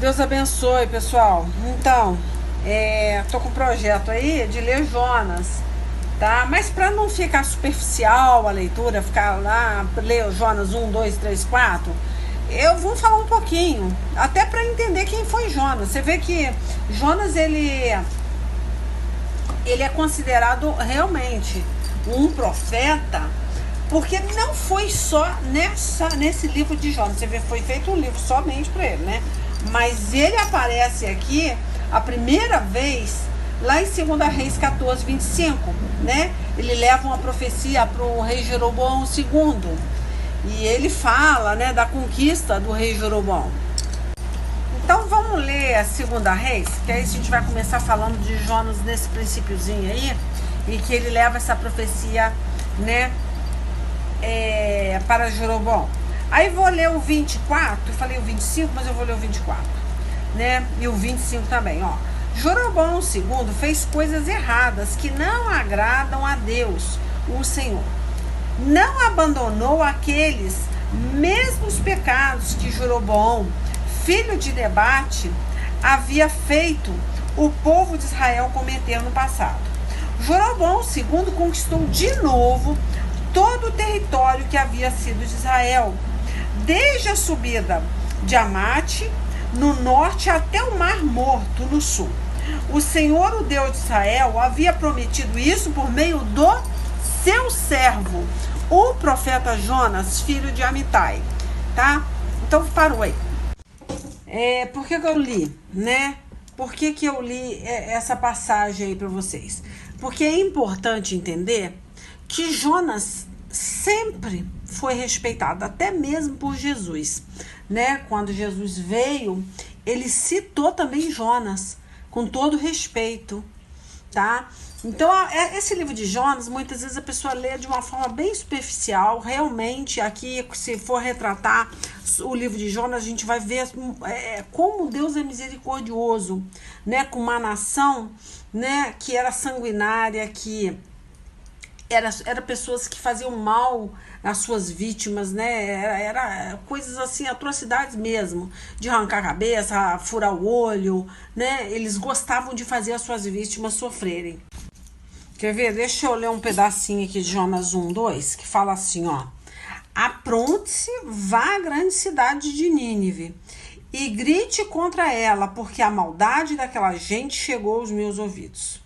Deus abençoe, pessoal. Então, tô com um projeto aí de ler Jonas, tá? Mas para não ficar superficial a leitura, ficar lá, ler Jonas 1, 2, 3, 4, eu vou falar um pouquinho, até para entender quem foi Jonas. Você vê que Jonas, ele é considerado realmente um profeta, porque não foi só nesse livro de Jonas. Você vê, foi feito um livro somente para ele, né? Mas ele aparece aqui a primeira vez lá em 2 Reis 14, 25, né? Ele leva uma profecia para o rei Jeroboão II. E ele fala, né, da conquista do rei Jeroboão. Então vamos ler a 2 Reis, que aí a gente vai começar falando de Jonas nesse princípiozinho aí, e que ele leva essa profecia, né, para Jeroboão. Aí vou ler o 24, eu falei o 25, mas eu vou ler o 24, né, e o 25 também, ó. Jeroboão II fez coisas erradas que não agradam a Deus, o Senhor. Não abandonou aqueles mesmos pecados que Jeroboão, filho de Nebate, havia feito o povo de Israel cometer no passado. Jeroboão II conquistou de novo todo o território que havia sido de Israel, desde a subida de Amate, no norte, até o Mar Morto, no sul. O Senhor, o Deus de Israel, havia prometido isso por meio do seu servo, o profeta Jonas, filho de Amitai, tá? Então parou aí. Por que eu li, né? Por que eu li essa passagem aí para vocês? Porque é importante entender que Jonas sempre foi respeitado, até mesmo por Jesus, né? Quando Jesus veio, ele citou também Jonas, com todo respeito, tá? Então, esse livro de Jonas, muitas vezes a pessoa lê de uma forma bem superficial. Realmente, aqui, se for retratar o livro de Jonas, a gente vai ver como Deus é misericordioso, né? Com uma nação, né, que era sanguinária, que era pessoas que faziam mal às suas vítimas, né? Era coisas assim, atrocidades mesmo, de arrancar a cabeça, furar o olho, né? Eles gostavam de fazer as suas vítimas sofrerem. Quer ver? Deixa eu ler um pedacinho aqui de Jonas 1, 2, que fala assim, ó. Apronte-se, vá à grande cidade de Nínive e grite contra ela, porque a maldade daquela gente chegou aos meus ouvidos.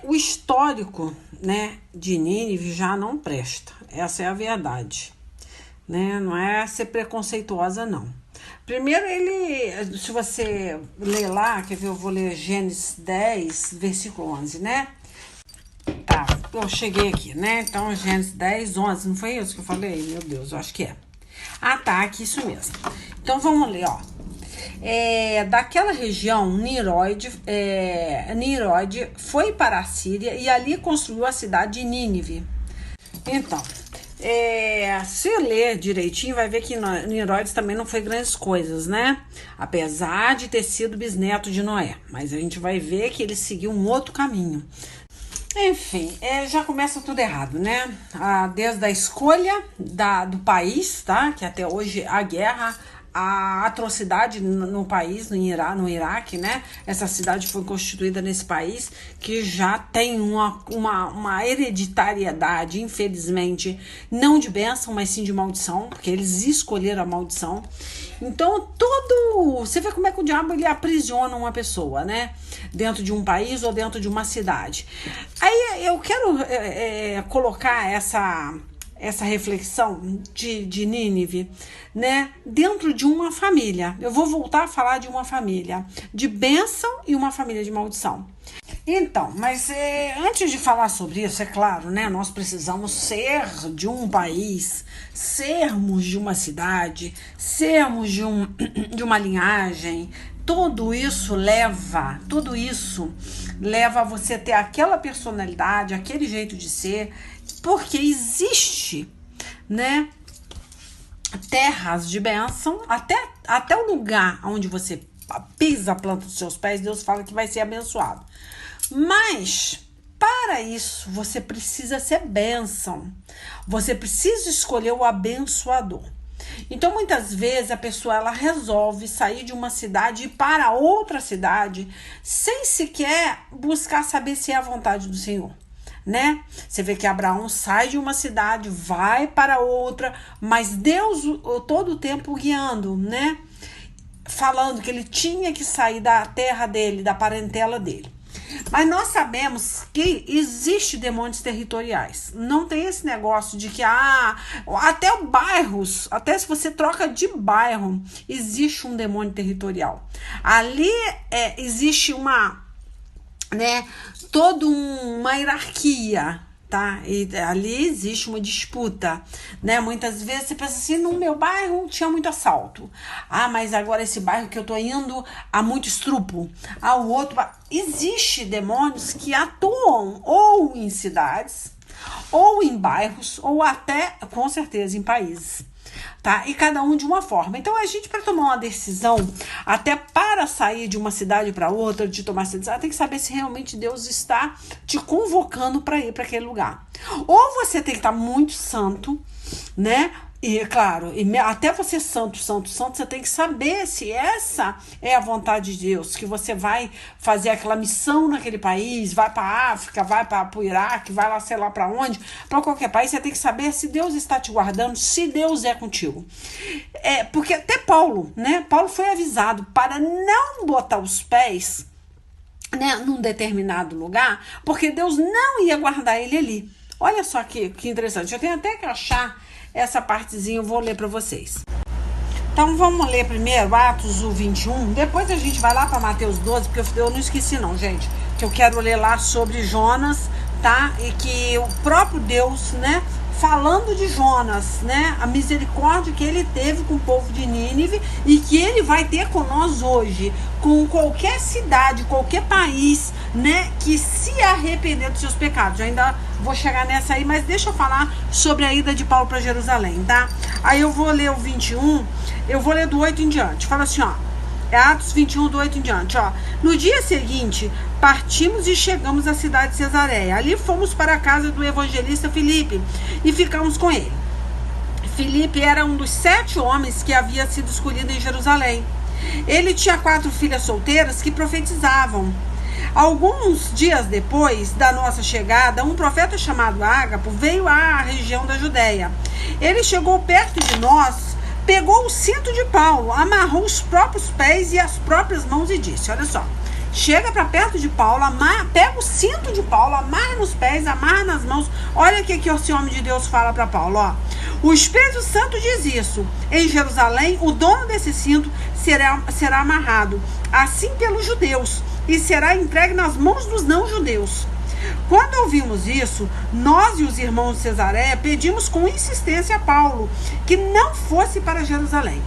O histórico, né, de Nínive já não presta. Essa é a verdade, né? Não é ser preconceituosa, não. Primeiro, se você ler lá, quer ver, eu vou ler Gênesis 10, versículo 11, né? Tá, eu cheguei aqui, né? Então, Gênesis 10, 11, não foi isso que eu falei? Meu Deus, eu acho que é. Ah, tá, aqui isso mesmo. Então, vamos ler, ó. Daquela região, Nimrod foi para a Síria e ali construiu a cidade de Nínive. Então, se ler direitinho, vai ver que Nimrod também não foi grandes coisas, né? Apesar de ter sido bisneto de Noé. Mas a gente vai ver que ele seguiu um outro caminho. Enfim, já começa tudo errado, né? Desde a escolha do país, tá? Que até hoje a guerra, a atrocidade no país, no Iraque, né? Essa cidade foi constituída nesse país que já tem uma hereditariedade, infelizmente, não de bênção, mas sim de maldição, porque eles escolheram a maldição. Então, você vê como é que o diabo ele aprisiona uma pessoa, né? Dentro de um país ou dentro de uma cidade. Aí eu quero colocar essa reflexão de Nínive, né, dentro de uma família. Eu vou voltar a falar de uma família de bênção e uma família de maldição. Então, mas antes de falar sobre isso, é claro, né, nós precisamos ser de um país, sermos de uma cidade, sermos de uma linhagem. Tudo isso leva a você ter aquela personalidade, aquele jeito de ser, porque existe, né, terras de bênção, até o lugar onde você pisa a planta dos seus pés, Deus fala que vai ser abençoado. Mas, para isso, você precisa ser bênção. Você precisa escolher o abençoador. Então, muitas vezes, a pessoa ela resolve sair de uma cidade e ir para outra cidade sem sequer buscar saber se é a vontade do Senhor, né? Você vê que Abraão sai de uma cidade, vai para outra, mas Deus todo o tempo guiando, né? Falando que ele tinha que sair da terra dele, da parentela dele. Mas nós sabemos que existe demônios territoriais. Não tem esse negócio de que até bairros, até se você troca de bairro, existe um demônio territorial. Ali existe toda uma hierarquia, tá? E ali existe uma disputa, né? Muitas vezes você pensa assim, no meu bairro tinha muito assalto. Mas agora esse bairro que eu tô indo há muito estrupo. O outro... Existe demônios que atuam ou em cidades, ou em bairros, ou até, com certeza, em países. Tá? E cada um de uma forma. Então, a gente, para tomar uma decisão, até para sair de uma cidade para outra, de tomar essa decisão, tem que saber se realmente Deus está te convocando para ir para aquele lugar. Ou você tem que estar muito santo, né? E, claro, até você santo, você tem que saber se essa é a vontade de Deus, que você vai fazer aquela missão naquele país, vai para a África, vai para o Iraque, vai lá, sei lá para onde, para qualquer país, você tem que saber se Deus está te guardando, se Deus é contigo. Porque até Paulo, né? Paulo foi avisado para não botar os pés, né, num determinado lugar, porque Deus não ia guardar ele ali. Olha só que interessante, eu tenho até que achar essa partezinha, eu vou ler para vocês. Então vamos ler primeiro Atos 21, depois a gente vai lá para Mateus 12, porque eu não esqueci não, gente, que eu quero ler lá sobre Jonas, tá? E que o próprio Deus, né, falando de Jonas, né, a misericórdia que ele teve com o povo de Nínive e que ele vai ter com nós hoje, com qualquer cidade, qualquer país, né, que se arrepender dos seus pecados. Eu ainda vou chegar nessa aí, mas deixa eu falar sobre a ida de Paulo para Jerusalém, tá? Aí eu vou ler o 21, eu vou ler do 8 em diante. Fala assim, ó, Atos 21, do 8 em diante, ó. No dia seguinte, partimos e chegamos à cidade de Cesareia. Ali fomos para a casa do evangelista Filipe e ficamos com ele. Filipe era um dos 7 homens que havia sido escolhido em Jerusalém. Ele tinha 4 filhas solteiras que profetizavam. Alguns dias depois da nossa chegada, um profeta chamado Ágapo veio à região da Judéia. Ele chegou perto de nós, pegou o cinto de Paulo, amarrou os próprios pés e as próprias mãos e disse, olha só, chega para perto de Paulo, pega o cinto de Paulo, amarra nos pés, amarra nas mãos. Olha o que esse homem de Deus fala para Paulo, ó. O Espírito Santo diz isso. Em Jerusalém, o dono desse cinto será amarrado, assim pelos judeus, e será entregue nas mãos dos não-judeus. Quando ouvimos isso, nós e os irmãos de Cesareia pedimos com insistência a Paulo que não fosse para Jerusalém.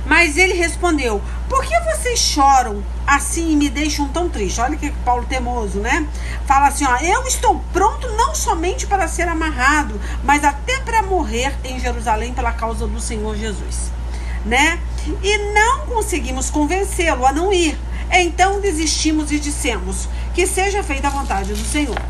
Mas ele respondeu, por que vocês choram assim e me deixam tão triste? Olha que Paulo teimoso, né? Fala assim, ó, eu estou pronto não somente para ser amarrado, mas até para morrer em Jerusalém pela causa do Senhor Jesus, né? E não conseguimos convencê-lo a não ir. Então desistimos e dissemos que seja feita a vontade do Senhor.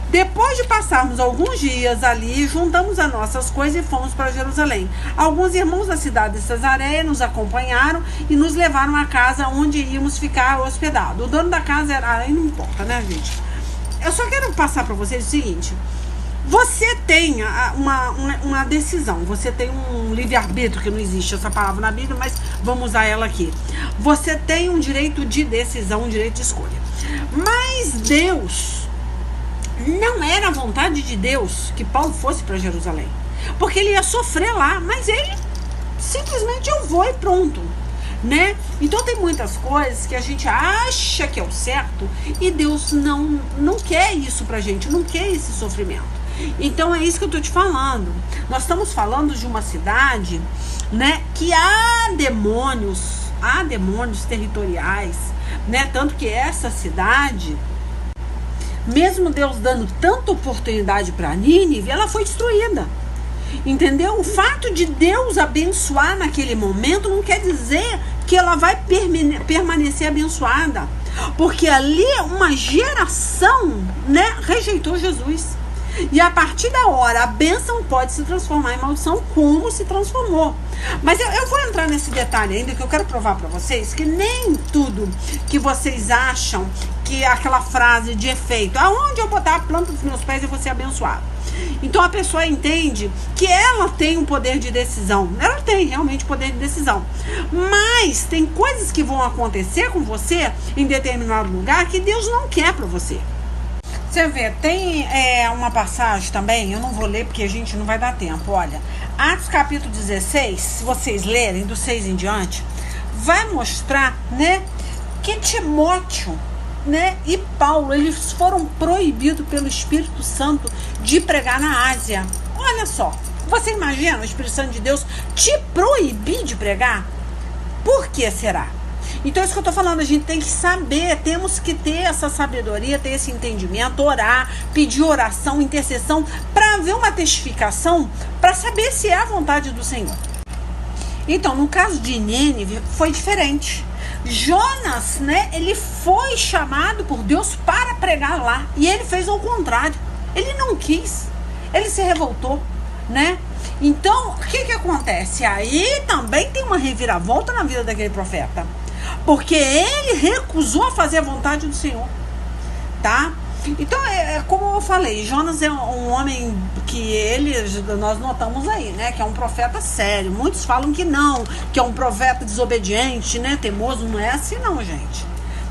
Depois de passarmos alguns dias ali, juntamos as nossas coisas e fomos para Jerusalém. Alguns irmãos da cidade de Cesareia nos acompanharam e nos levaram à casa onde íamos ficar hospedados. O dono da casa era... Aí não importa, né, gente? Eu só quero passar para vocês o seguinte. Você tem uma decisão, você tem um livre-arbítrio, que não existe essa palavra na Bíblia, mas vamos usar ela aqui. Você tem um direito de decisão, um direito de escolha. Mas Deus, não era a vontade de Deus que Paulo fosse para Jerusalém, porque ele ia sofrer lá, mas ele simplesmente eu vou e pronto, né? Então tem muitas coisas que a gente acha que é o certo e Deus não quer isso pra gente, não quer esse sofrimento. Então é isso que eu tô te falando. Nós estamos falando de uma cidade, né, que há demônios territoriais, né? Tanto que essa cidade, mesmo Deus dando tanta oportunidade para Nínive, ela foi destruída. Entendeu? O fato de Deus abençoar naquele momento não quer dizer que ela vai permanecer abençoada, porque ali uma geração, né, rejeitou Jesus. E a partir da hora, a bênção pode se transformar em maldição, como se transformou. Mas eu vou entrar nesse detalhe ainda, que eu quero provar para vocês que nem tudo que vocês acham que é aquela frase de efeito, aonde eu botar a planta dos meus pés eu vou ser abençoado. Então a pessoa entende que ela tem um poder de decisão. Ela tem realmente poder de decisão. Mas tem coisas que vão acontecer com você em determinado lugar que Deus não quer para você. Você vê, tem uma passagem também, eu não vou ler porque a gente não vai dar tempo. Olha, Atos capítulo 16, se vocês lerem, do 6 em diante, vai mostrar, né, que Timóteo, né, e Paulo, eles foram proibidos pelo Espírito Santo de pregar na Ásia. Olha só, você imagina o Espírito Santo de Deus te proibir de pregar? Por que será? Então é isso que eu tô falando, a gente tem que saber, temos que ter essa sabedoria, ter esse entendimento, orar, pedir oração, intercessão, para ver uma testificação, para saber se é a vontade do Senhor. Então, no caso de Nínive, foi diferente. Jonas, né, ele foi chamado por Deus para pregar lá, e ele fez ao contrário. Ele não quis, ele se revoltou, né? Então, o que acontece? Aí também tem uma reviravolta na vida daquele profeta, porque ele recusou a fazer a vontade do Senhor, tá? Então, como eu falei, Jonas é um homem que nós notamos aí, né? Que é um profeta sério. Muitos falam que não, que é um profeta desobediente, né? Teimoso. Não é assim não, gente.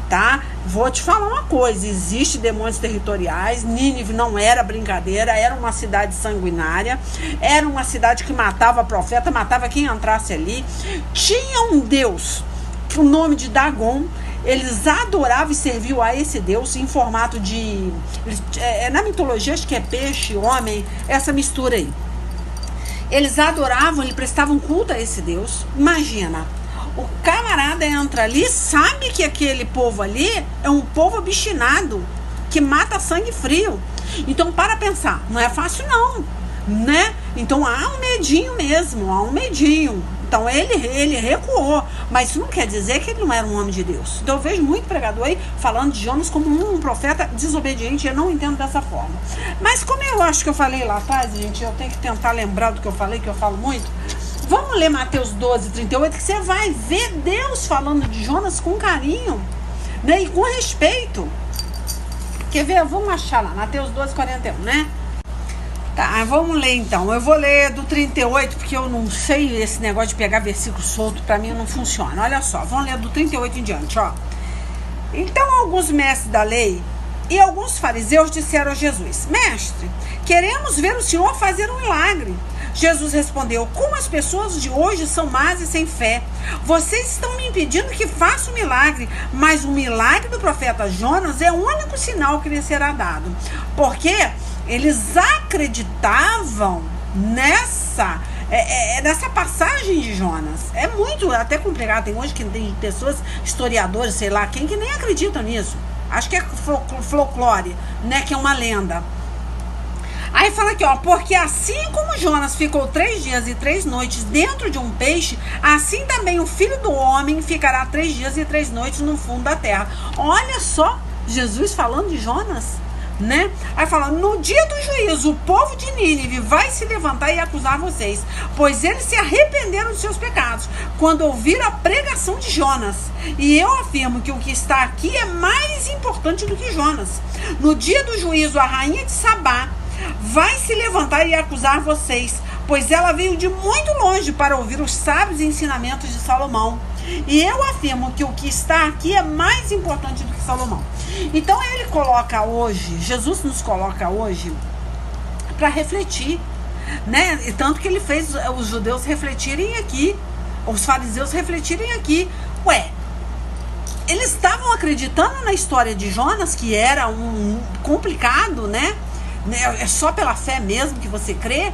Tá? Vou te falar uma coisa, existe demônios territoriais. Nínive não era brincadeira, era uma cidade sanguinária, era uma cidade que matava profeta, matava quem entrasse ali. Tinha um deus, que o nome de Dagon. Eles adoravam e serviam a esse Deus em formato de... na mitologia, acho que é peixe, homem, essa mistura aí. Eles adoravam, eles prestavam culto a esse Deus. Imagina, o camarada entra ali, sabe que aquele povo ali é um povo obstinado, que mata sangue frio. Então, para pensar, não é fácil não, né? Então, há um medinho mesmo, há um medinho. Então ele recuou, mas isso não quer dizer que ele não era um homem de Deus. Então eu vejo muito pregador aí falando de Jonas como um profeta desobediente, eu não entendo dessa forma. Mas como eu acho que eu falei lá atrás, gente, eu tenho que tentar lembrar do que eu falei, que eu falo muito. Vamos ler Mateus 12, 38, que você vai ver Deus falando de Jonas com carinho, né, e com respeito. Quer ver? Vamos achar lá, Mateus 12, 41, né? Tá, vamos ler então. Eu vou ler do 38, porque eu não sei esse negócio de pegar versículo solto, pra mim não funciona. Olha só, vamos ler do 38 em diante, ó. Então alguns mestres da lei e alguns fariseus disseram a Jesus: Mestre, queremos ver o Senhor fazer um milagre. Jesus respondeu: como as pessoas de hoje são más e sem fé. Vocês estão me impedindo que faça o milagre, mas o milagre do profeta Jonas é o único sinal que lhe será dado. Porque eles acreditavam nessa passagem de Jonas. É muito até complicado. Tem hoje que tem pessoas, historiadores, sei lá quem, que nem acreditam nisso. Acho que é folclore, né? Que é uma lenda. Aí fala aqui, ó, porque assim como Jonas ficou 3 dias e 3 noites dentro de um peixe, assim também o Filho do Homem ficará 3 dias e 3 noites no fundo da terra. Olha só, Jesus falando de Jonas, né? Aí fala: no dia do juízo, o povo de Nínive vai se levantar e acusar vocês, pois eles se arrependeram dos seus pecados quando ouviram a pregação de Jonas. E eu afirmo que o que está aqui é mais importante do que Jonas. No dia do juízo, a rainha de Sabá vai se levantar e acusar vocês, pois ela veio de muito longe para ouvir os sábios ensinamentos de Salomão. E eu afirmo que o que está aqui é mais importante do que Salomão. Então ele coloca hoje, Jesus nos coloca hoje para refletir, né? E tanto que ele fez os judeus refletirem aqui, os fariseus refletirem aqui. Ué, eles estavam acreditando na história de Jonas, que era um complicado, né? É só pela fé mesmo que você crê,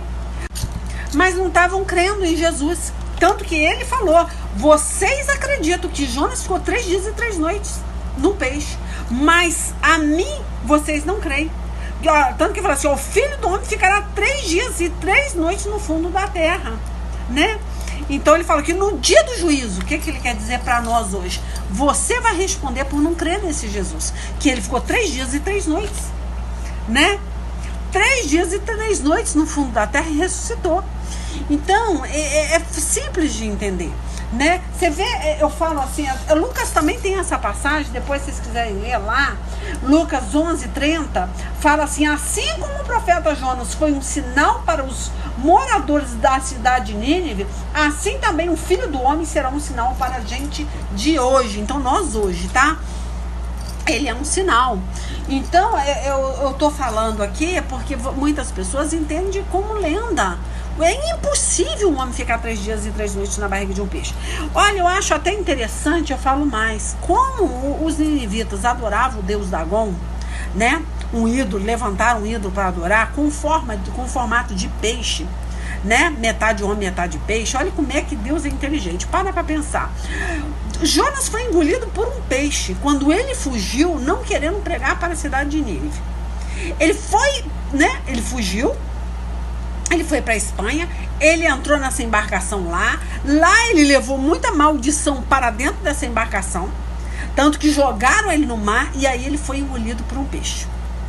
mas não estavam crendo em Jesus. Tanto que ele falou: vocês acreditam que Jonas ficou 3 dias e 3 noites no peixe, mas a mim vocês não creem. Tanto que ele falou assim: o Filho do Homem ficará 3 dias e 3 noites no fundo da terra, né? Então ele fala que no dia do juízo, o que ele quer dizer para nós hoje? Você vai responder por não crer nesse Jesus, que ele ficou 3 dias e 3 noites, né? 3 dias e 3 noites no fundo da terra e ressuscitou. Então, é simples de entender, né? Você vê, eu falo assim, Lucas também tem essa passagem, depois se vocês quiserem ler lá, Lucas 11:30, fala assim: assim como o profeta Jonas foi um sinal para os moradores da cidade de Nínive, assim também o Filho do Homem será um sinal para a gente de hoje. Então, nós hoje, tá? Ele é um sinal. Então, eu tô falando aqui porque muitas pessoas entendem como lenda. É impossível um homem ficar 3 dias e 3 noites na barriga de um peixe. Olha, eu acho até interessante, eu falo mais, como os ninivitas adoravam o deus Dagon, né? Um ídolo, levantaram um ídolo para adorar com formato de peixe, né? Metade homem, metade peixe. Olha como é que Deus é inteligente. Para pensar. Jonas foi engolido por um peixe quando ele fugiu, não querendo pregar para a cidade de Nínive. Ele foi, né? Ele fugiu. Ele foi para a Espanha, ele entrou nessa embarcação lá ele levou muita maldição para dentro dessa embarcação, tanto que jogaram ele no mar e aí ele foi engolido por um peixe.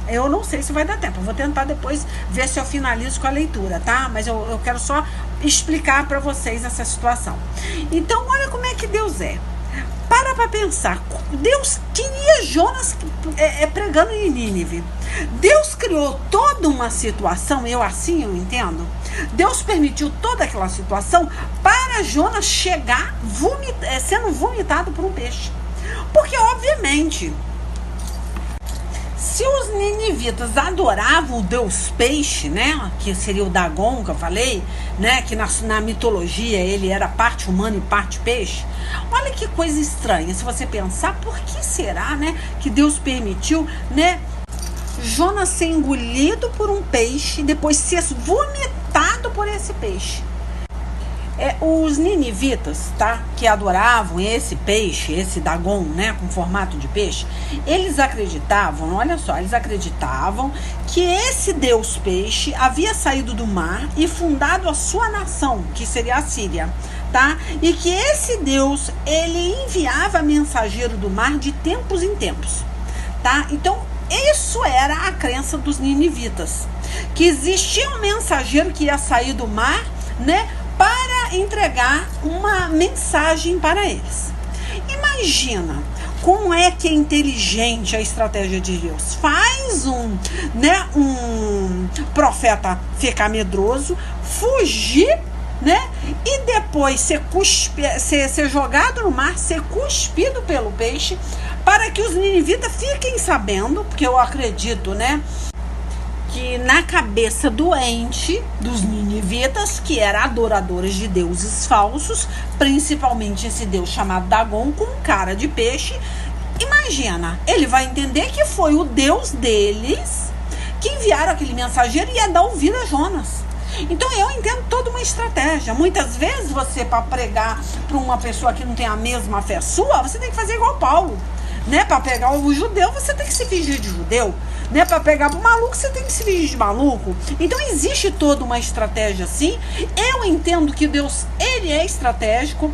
Eu não sei se vai dar tempo, eu vou tentar depois ver se eu finalizo com a leitura, tá? Mas eu quero só explicar para vocês essa situação. Então, olha como é que Deus é. Para pensar, Deus queria Jonas pregando em Nínive. Deus criou toda uma situação, eu entendo. Deus permitiu toda aquela situação para Jonas chegar sendo vomitado por um peixe. Porque, obviamente, se os ninivitas adoravam o deus peixe, né, que seria o Dagon, que eu falei, né, que na mitologia ele era parte humano e parte peixe. Olha que coisa estranha, se você pensar, por que será, né, que Deus permitiu, né, Jonas ser engolido por um peixe e depois ser vomitado por esse peixe? Os ninivitas, tá, que adoravam esse peixe, esse Dagon, né, com formato de peixe, eles acreditavam, olha só, que esse deus peixe havia saído do mar e fundado a sua nação, que seria a Síria, tá? E que esse deus, ele enviava mensageiro do mar de tempos em tempos, tá? Então, isso era a crença dos ninivitas, que existia um mensageiro que ia sair do mar, né, para entregar uma mensagem para eles. Imagina como é que é inteligente a estratégia de Deus. Faz um profeta ficar medroso, fugir, né? E depois ser jogado no mar, ser cuspido pelo peixe, para que os ninivitas fiquem sabendo, porque eu acredito, né, que na cabeça doente dos ninivitas, que eram adoradores de deuses falsos, principalmente esse deus chamado Dagon, com cara de peixe, imagina, ele vai entender que foi o deus deles que enviaram aquele mensageiro e ia dar ouvido a Jonas. Então eu entendo toda uma estratégia. Muitas vezes você, para pregar para uma pessoa que não tem a mesma fé sua, você tem que fazer igual Paulo, né? Para pegar o judeu, você tem que se fingir de judeu, né? Para pegar o maluco, você tem que se fingir de maluco. Então existe toda uma estratégia assim. Eu entendo que Deus, ele é estratégico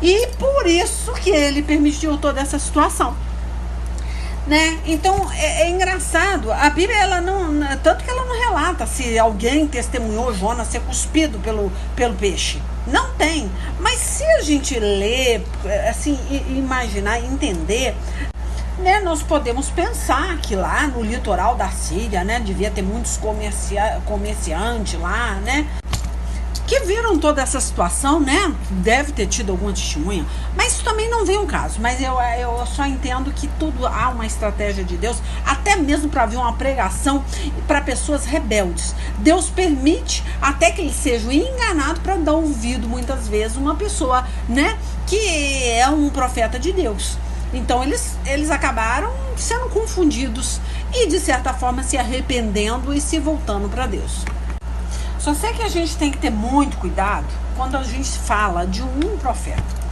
e por isso que ele permitiu toda essa situação, né? Então é engraçado, a Bíblia, ela não, tanto que ela não relata se alguém testemunhou Jonas ser cuspido pelo peixe, não tem. Mas se a gente ler, assim, imaginar, entender, né, nós podemos pensar que lá no litoral da Síria, né, devia ter muitos comerciantes lá, né, que viram toda essa situação, né? Deve ter tido alguma testemunha, mas isso também não vem ao caso. Mas eu só entendo que tudo há uma estratégia de Deus, até mesmo para vir uma pregação para pessoas rebeldes. Deus permite até que eles sejam enganados para dar ouvido, muitas vezes, uma pessoa, né, que é um profeta de Deus. Então eles acabaram sendo confundidos e, de certa forma, se arrependendo e se voltando para Deus. Só sei que a gente tem que ter muito cuidado quando a gente fala de um profeta.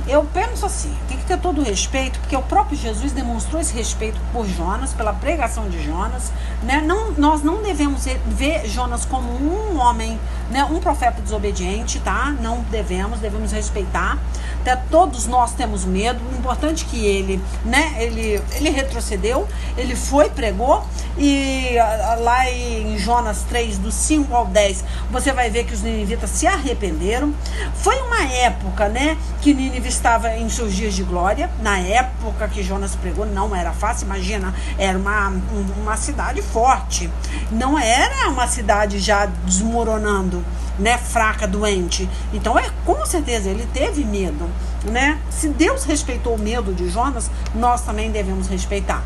Eu penso assim, tem que ter todo o respeito, porque o próprio Jesus demonstrou esse respeito por Jonas, pela pregação de Jonas, né? Nós não devemos ver Jonas como um homem, né? Um profeta desobediente, tá? Não devemos respeitar. Até todos nós temos medo. O importante é que ele, né? Ele retrocedeu, ele foi, pregou, e lá em Jonas 3, do 5 ao 10, você vai ver que os ninivitas se arrependeram. Foi uma época, né, que Nínive estava em seus dias de glória. Na época que Jonas pregou, não era fácil. Imagina, era uma cidade forte, não era uma cidade já desmoronando, né, fraca, doente. Então, com certeza, ele teve medo, né? Se Deus respeitou o medo de Jonas, nós também devemos respeitar,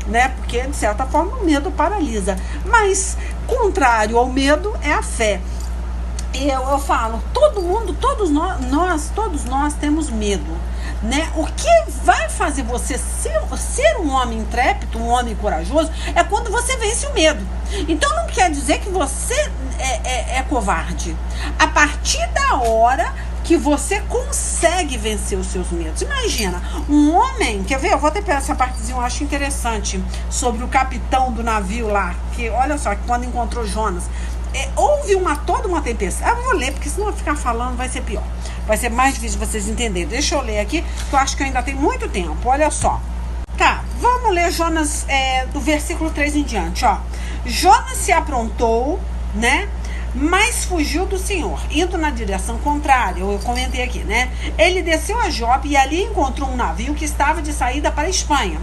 né? Porque, de certa forma, o medo paralisa. Mas, contrário ao medo, é a fé. E eu falo, todos nós temos medo, né? O que vai fazer você ser um homem intrépido, um homem corajoso, é quando você vence o medo. Então não quer dizer que você é covarde. A partir da hora que você consegue vencer os seus medos. Imagina, um homem, quer ver? Eu vou até pegar essa partezinha, eu acho interessante, sobre o capitão do navio lá, que olha só, que quando encontrou Jonas, houve toda uma tempestade. Eu vou ler, porque senão eu ficar falando vai ser pior. Vai ser mais difícil de vocês entenderem. Deixa eu ler aqui, que eu acho que ainda tem muito tempo. Olha só. Tá, vamos ler Jonas do versículo 3 em diante, ó. Jonas se aprontou, né? Mas fugiu do Senhor, indo na direção contrária. Eu comentei aqui, né? Ele desceu a Jope e ali encontrou um navio que estava de saída para a Espanha.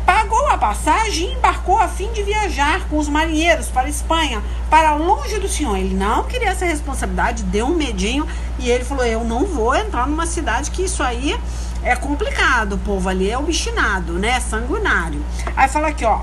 Pagou a passagem e embarcou a fim de viajar com os marinheiros para a Espanha, para longe do Senhor. Ele não queria essa responsabilidade, deu um medinho, e ele falou, eu não vou entrar numa cidade que isso aí é complicado. O povo ali é obstinado, né? Sanguinário. Aí fala aqui, ó.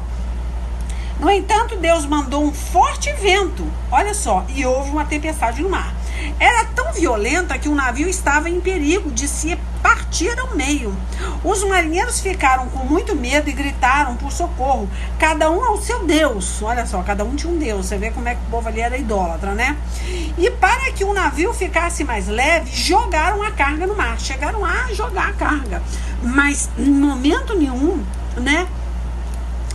No entanto, Deus mandou um forte vento, olha só, e houve uma tempestade no mar. Era tão violenta que o navio estava em perigo de se partir ao meio. Os marinheiros ficaram com muito medo e gritaram por socorro, cada um ao seu Deus. Olha só, cada um tinha um Deus. Você vê como é que o povo ali era idólatra, né? E para que o navio ficasse mais leve, jogaram a carga no mar. Chegaram a jogar a carga, mas em momento nenhum, né,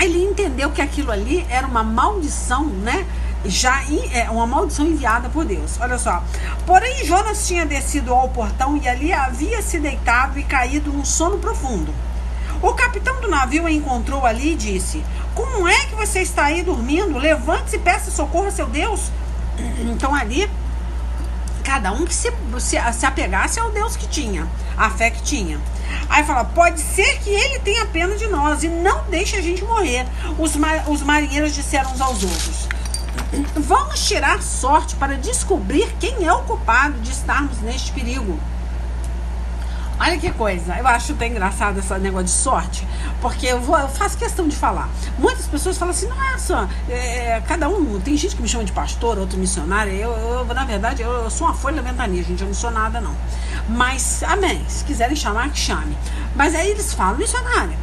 ele entendeu que aquilo ali era uma maldição, né? Já é uma maldição enviada por Deus. Olha só. Porém, Jonas tinha descido ao portão e ali havia se deitado e caído num sono profundo. O capitão do navio o encontrou ali e disse: como é que você está aí dormindo? Levante-se e peça socorro a seu Deus. Então ali, cada um que se apegasse ao Deus que tinha, a fé que tinha. Aí fala, pode ser que ele tenha pena de nós e não deixe a gente morrer. Os marinheiros disseram uns aos outros: vamos tirar sorte para descobrir quem é o culpado de estarmos neste perigo. Olha que coisa, eu acho até engraçado esse negócio de sorte, porque eu faço questão de falar. Muitas pessoas falam assim, nossa, cada um, tem gente que me chama de pastor, outro missionário. Eu na verdade, eu sou uma folha da ventania, gente, eu não sou nada não. Mas, amém, se quiserem chamar, que chame. Mas aí eles falam, missionária,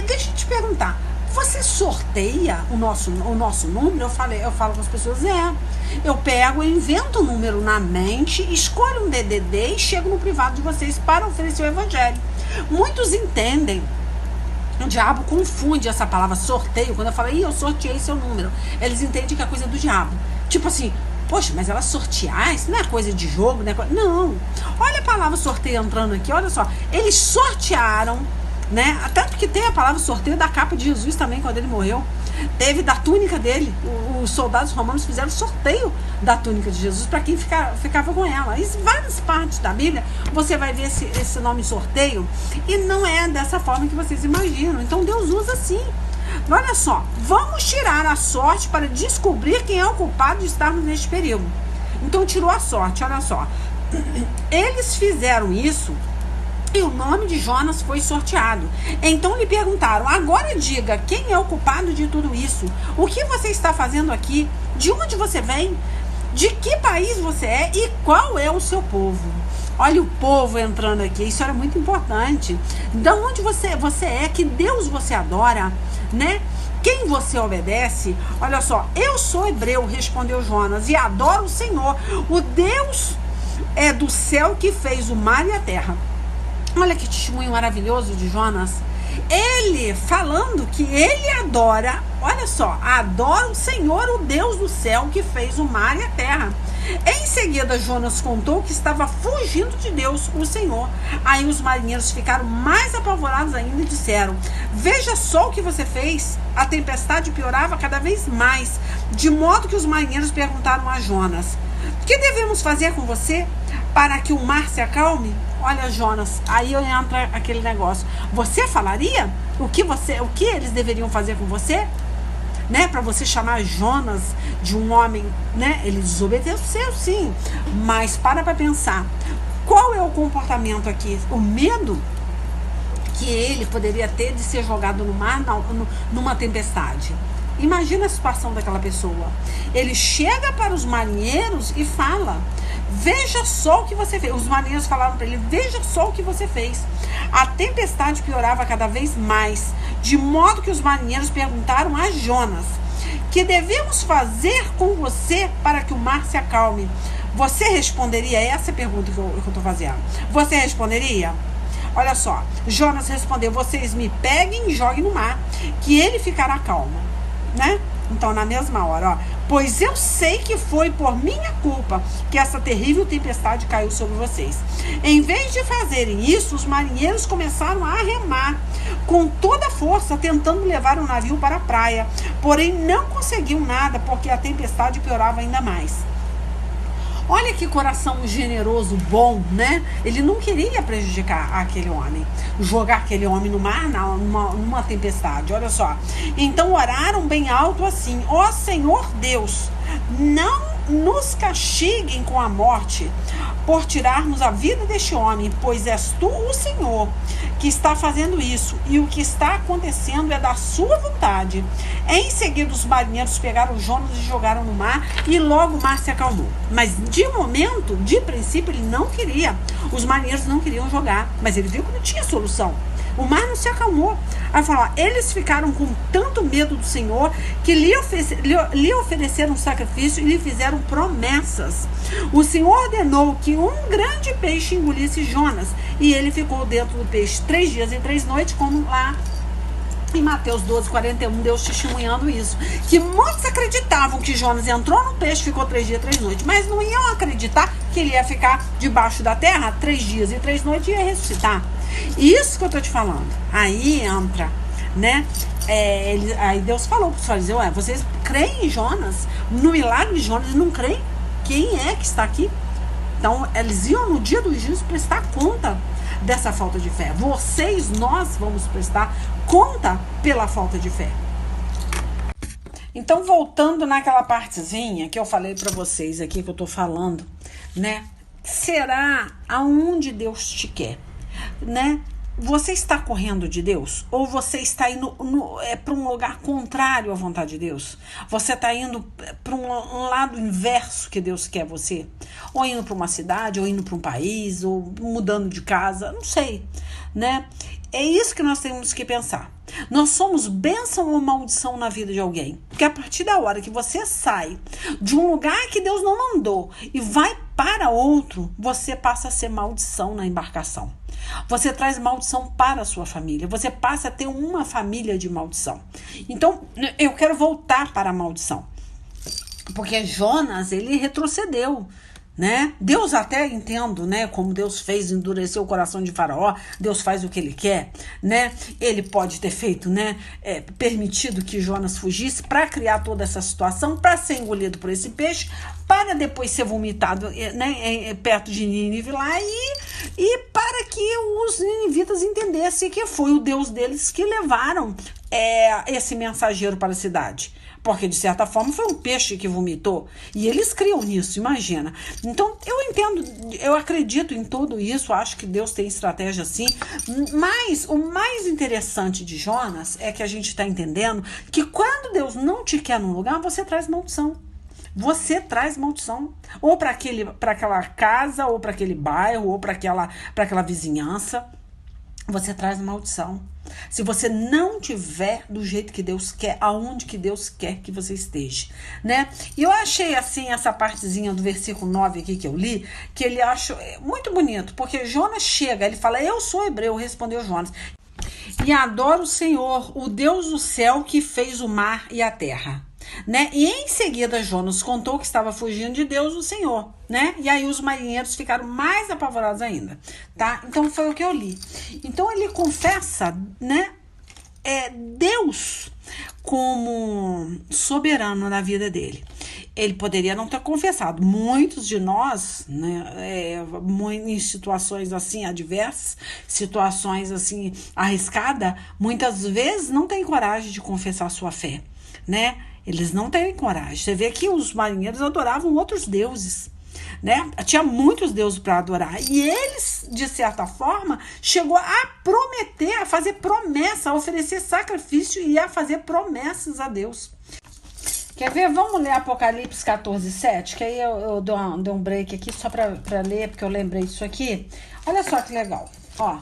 deixa eu te perguntar, você sorteia o nosso número? Eu falo com as pessoas, eu pego, eu invento um número na mente, escolho um DDD e chego no privado de vocês para oferecer o evangelho. Muitos entendem, o diabo confunde essa palavra sorteio, quando eu falo, eu sorteei seu número. Eles entendem que é coisa do diabo. Tipo assim, poxa, mas ela sortear, isso não é coisa de jogo, né? Não. Olha a palavra sorteio entrando aqui, olha só. Eles sortearam, né? Tanto que tem a palavra sorteio da capa de Jesus também, quando ele morreu. Teve da túnica dele. Os soldados romanos fizeram sorteio da túnica de Jesus para quem ficava com ela. Em várias partes da Bíblia você vai ver esse nome sorteio, e não é dessa forma que vocês imaginam. Então Deus usa assim. Olha só, vamos tirar a sorte para descobrir quem é o culpado de estarmos neste perigo. Então tirou a sorte, olha só. Eles fizeram isso e o nome de Jonas foi sorteado. Então lhe perguntaram, agora diga, quem é o culpado de tudo isso? O que você está fazendo aqui? De onde você vem? De que país você é? E qual é o seu povo? Olha o povo entrando aqui, isso era muito importante. De onde você é? Que Deus você adora, né? Quem você obedece? Olha só, eu sou hebreu, respondeu Jonas, e adoro o Senhor, o Deus do céu que fez o mar e a terra. Olha que testemunho maravilhoso de Jonas. Ele falando que ele adora Olha só, adora o Senhor, o Deus do céu, que fez o mar e a terra. Em seguida, Jonas contou que estava fugindo de Deus, o Senhor. Aí os marinheiros ficaram mais apavorados ainda e disseram: veja só o que você fez. A tempestade piorava cada vez mais, de modo que os marinheiros perguntaram a Jonas: o que devemos fazer com você para que o mar se acalme? Olha, Jonas, aí entra aquele negócio. Você falaria o que eles deveriam fazer com você? Né, para você chamar Jonas de um homem, né? Ele desobedeceu, sim, mas para pensar, qual é o comportamento aqui? O medo que ele poderia ter de ser jogado no mar numa tempestade. Imagina a situação daquela pessoa. Ele chega para os marinheiros e fala: veja só o que você fez. Os marinheiros falaram para ele: veja só o que você fez. A tempestade piorava cada vez mais, de modo que os marinheiros perguntaram a Jonas: que devemos fazer com você para que o mar se acalme? Você responderia? Essa é a pergunta que eu estou fazendo. Você responderia? Olha só, Jonas respondeu: vocês me peguem e joguem no mar, que ele ficará calmo, né? Então, na mesma hora, ó: pois eu sei que foi por minha culpa que essa terrível tempestade caiu sobre vocês. Em vez de fazerem isso, os marinheiros começaram a remar com toda a força, tentando levar o navio para a praia. Porém, não conseguiam nada, porque a tempestade piorava ainda mais. Olha que coração generoso, bom, né? Ele não queria prejudicar aquele homem, jogar aquele homem no mar, numa tempestade. Olha só. Então oraram bem alto assim: ó Senhor Deus, não nos castiguem com a morte por tirarmos a vida deste homem, pois és tu, o Senhor, que está fazendo isso, e o que está acontecendo é da sua vontade. Em seguida, os marinheiros pegaram Jonas e jogaram no mar, e logo o mar se acalmou. Mas de princípio, ele não queria. Os marinheiros não queriam jogar, mas ele viu que não tinha solução. O mar não se acalmou. Aí falou: eles ficaram com tanto medo do Senhor que lhe ofereceram sacrifício e lhe fizeram promessas. O Senhor ordenou que um grande peixe engolisse Jonas, e ele ficou dentro do peixe 3 dias e 3 noites, como lá em Mateus 12:41, Deus testemunhando isso. Que muitos acreditavam que Jonas entrou no peixe, ficou 3 dias e 3 noites, mas não iam acreditar que ele ia ficar debaixo da terra 3 dias e 3 noites e ia ressuscitar. Isso que eu tô te falando. Aí entra, né? Aí Deus falou para os fariseus: vocês creem em Jonas, no milagre de Jonas, e não creem? Quem é que está aqui? Então, eles iam no dia do juízo prestar conta dessa falta de fé. Nós vamos prestar conta pela falta de fé. Então, voltando naquela partezinha que eu falei para vocês aqui, que eu tô falando, né? Será aonde Deus te quer, né? Você está correndo de Deus? Ou você está indo para um lugar contrário à vontade de Deus? Você está indo para um lado inverso que Deus quer você? Ou indo para uma cidade, ou indo para um país, ou mudando de casa, não sei, né? É isso que nós temos que pensar. Nós somos bênção ou maldição na vida de alguém. Porque a partir da hora que você sai de um lugar que Deus não mandou e vai para outro, você passa a ser maldição na embarcação. Você traz maldição para a sua família. Você passa a ter uma família de maldição. Então, eu quero voltar para a maldição. Porque Jonas, ele retrocedeu, né? Deus até entendo, né? Como Deus fez endurecer o coração de Faraó. Deus faz o que ele quer, né? Ele pode ter feito, né? Permitido que Jonas fugisse para criar toda essa situação, para ser engolido por esse peixe, para depois ser vomitado, né? Perto de Nínive lá, e para que os ninivitas entendessem que foi o Deus deles que levaram esse mensageiro para a cidade. Porque, de certa forma, foi um peixe que vomitou. E eles criam nisso, imagina. Então, eu entendo, eu acredito em tudo isso. Acho que Deus tem estratégia assim. Mas o mais interessante de Jonas é que a gente está entendendo que quando Deus não te quer num lugar, você traz maldição. Você traz maldição. Ou para aquela casa, ou para aquele bairro, ou para aquela vizinhança. Você traz maldição. Se você não tiver do jeito que Deus quer, aonde que Deus quer que você esteja, né? E eu achei assim essa partezinha do versículo 9 aqui que eu li, que ele acha muito bonito, porque Jonas chega, ele fala: eu sou hebreu, respondeu Jonas. e adora o Senhor, o Deus do céu que fez o mar e a terra. Né? E em seguida Jonas contou que estava fugindo de Deus, o Senhor, né? E aí os marinheiros ficaram mais apavorados ainda, tá? Então foi o que eu li. Então ele confessa, né? Deus como soberano na vida dele. Ele poderia não ter confessado. Muitos de nós, né, em situações assim adversas, situações assim arriscadas, muitas vezes não tem coragem de confessar sua fé, né? Eles não têm coragem. Você vê que os marinheiros adoravam outros deuses, né? Tinha muitos deuses para adorar. E eles, de certa forma, chegou a prometer, a fazer promessa, a oferecer sacrifício e a fazer promessas a Deus. Quer ver? Vamos ler Apocalipse 14:7, que aí eu dou um break aqui só para ler, porque eu lembrei disso aqui. Olha só que legal. Ó,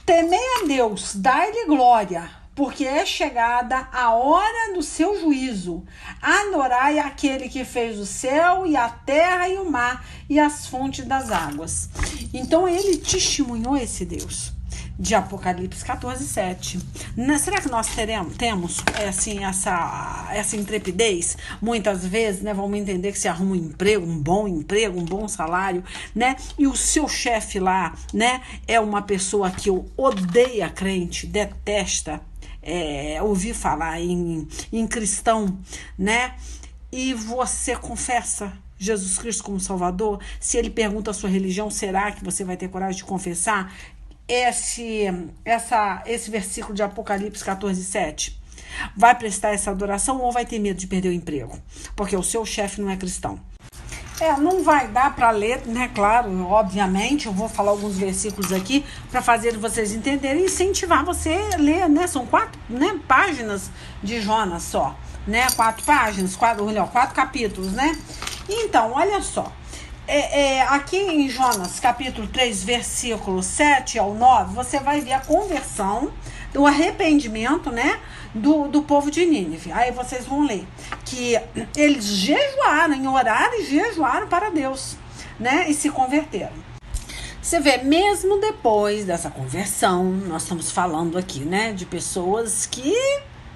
temei a Deus, dai-lhe glória, porque é chegada a hora do seu juízo. Adorai aquele que fez o céu e a terra e o mar e as fontes das águas. Então ele testemunhou esse Deus. De Apocalipse 14:7. Será que nós temos assim, essa intrepidez? Muitas vezes, né, vamos entender que se arruma um bom salário, né? E o seu chefe lá, né, é uma pessoa que odeia crente, detesta ouvir falar em cristão, né? E você confessa Jesus Cristo como Salvador. Se ele pergunta a sua religião, será que você vai ter coragem de confessar esse versículo de Apocalipse 14:7? Vai prestar essa adoração ou vai ter medo de perder o emprego? Porque o seu chefe não é cristão. Não vai dar para ler, né? Claro, obviamente, eu vou falar alguns versículos aqui para fazer vocês entenderem e incentivar você a ler, né? São 4, né, páginas de Jonas só, né? 4 páginas, 4 capítulos, né? Então, olha só. Aqui em Jonas, capítulo 3, versículo 7 ao 9, você vai ver a conversão, o arrependimento, né, do povo de Nínive. Aí vocês vão ler que eles jejuaram, oraram e jejuaram para Deus, né, e se converteram. Você vê, mesmo depois dessa conversão, nós estamos falando aqui, né, de pessoas que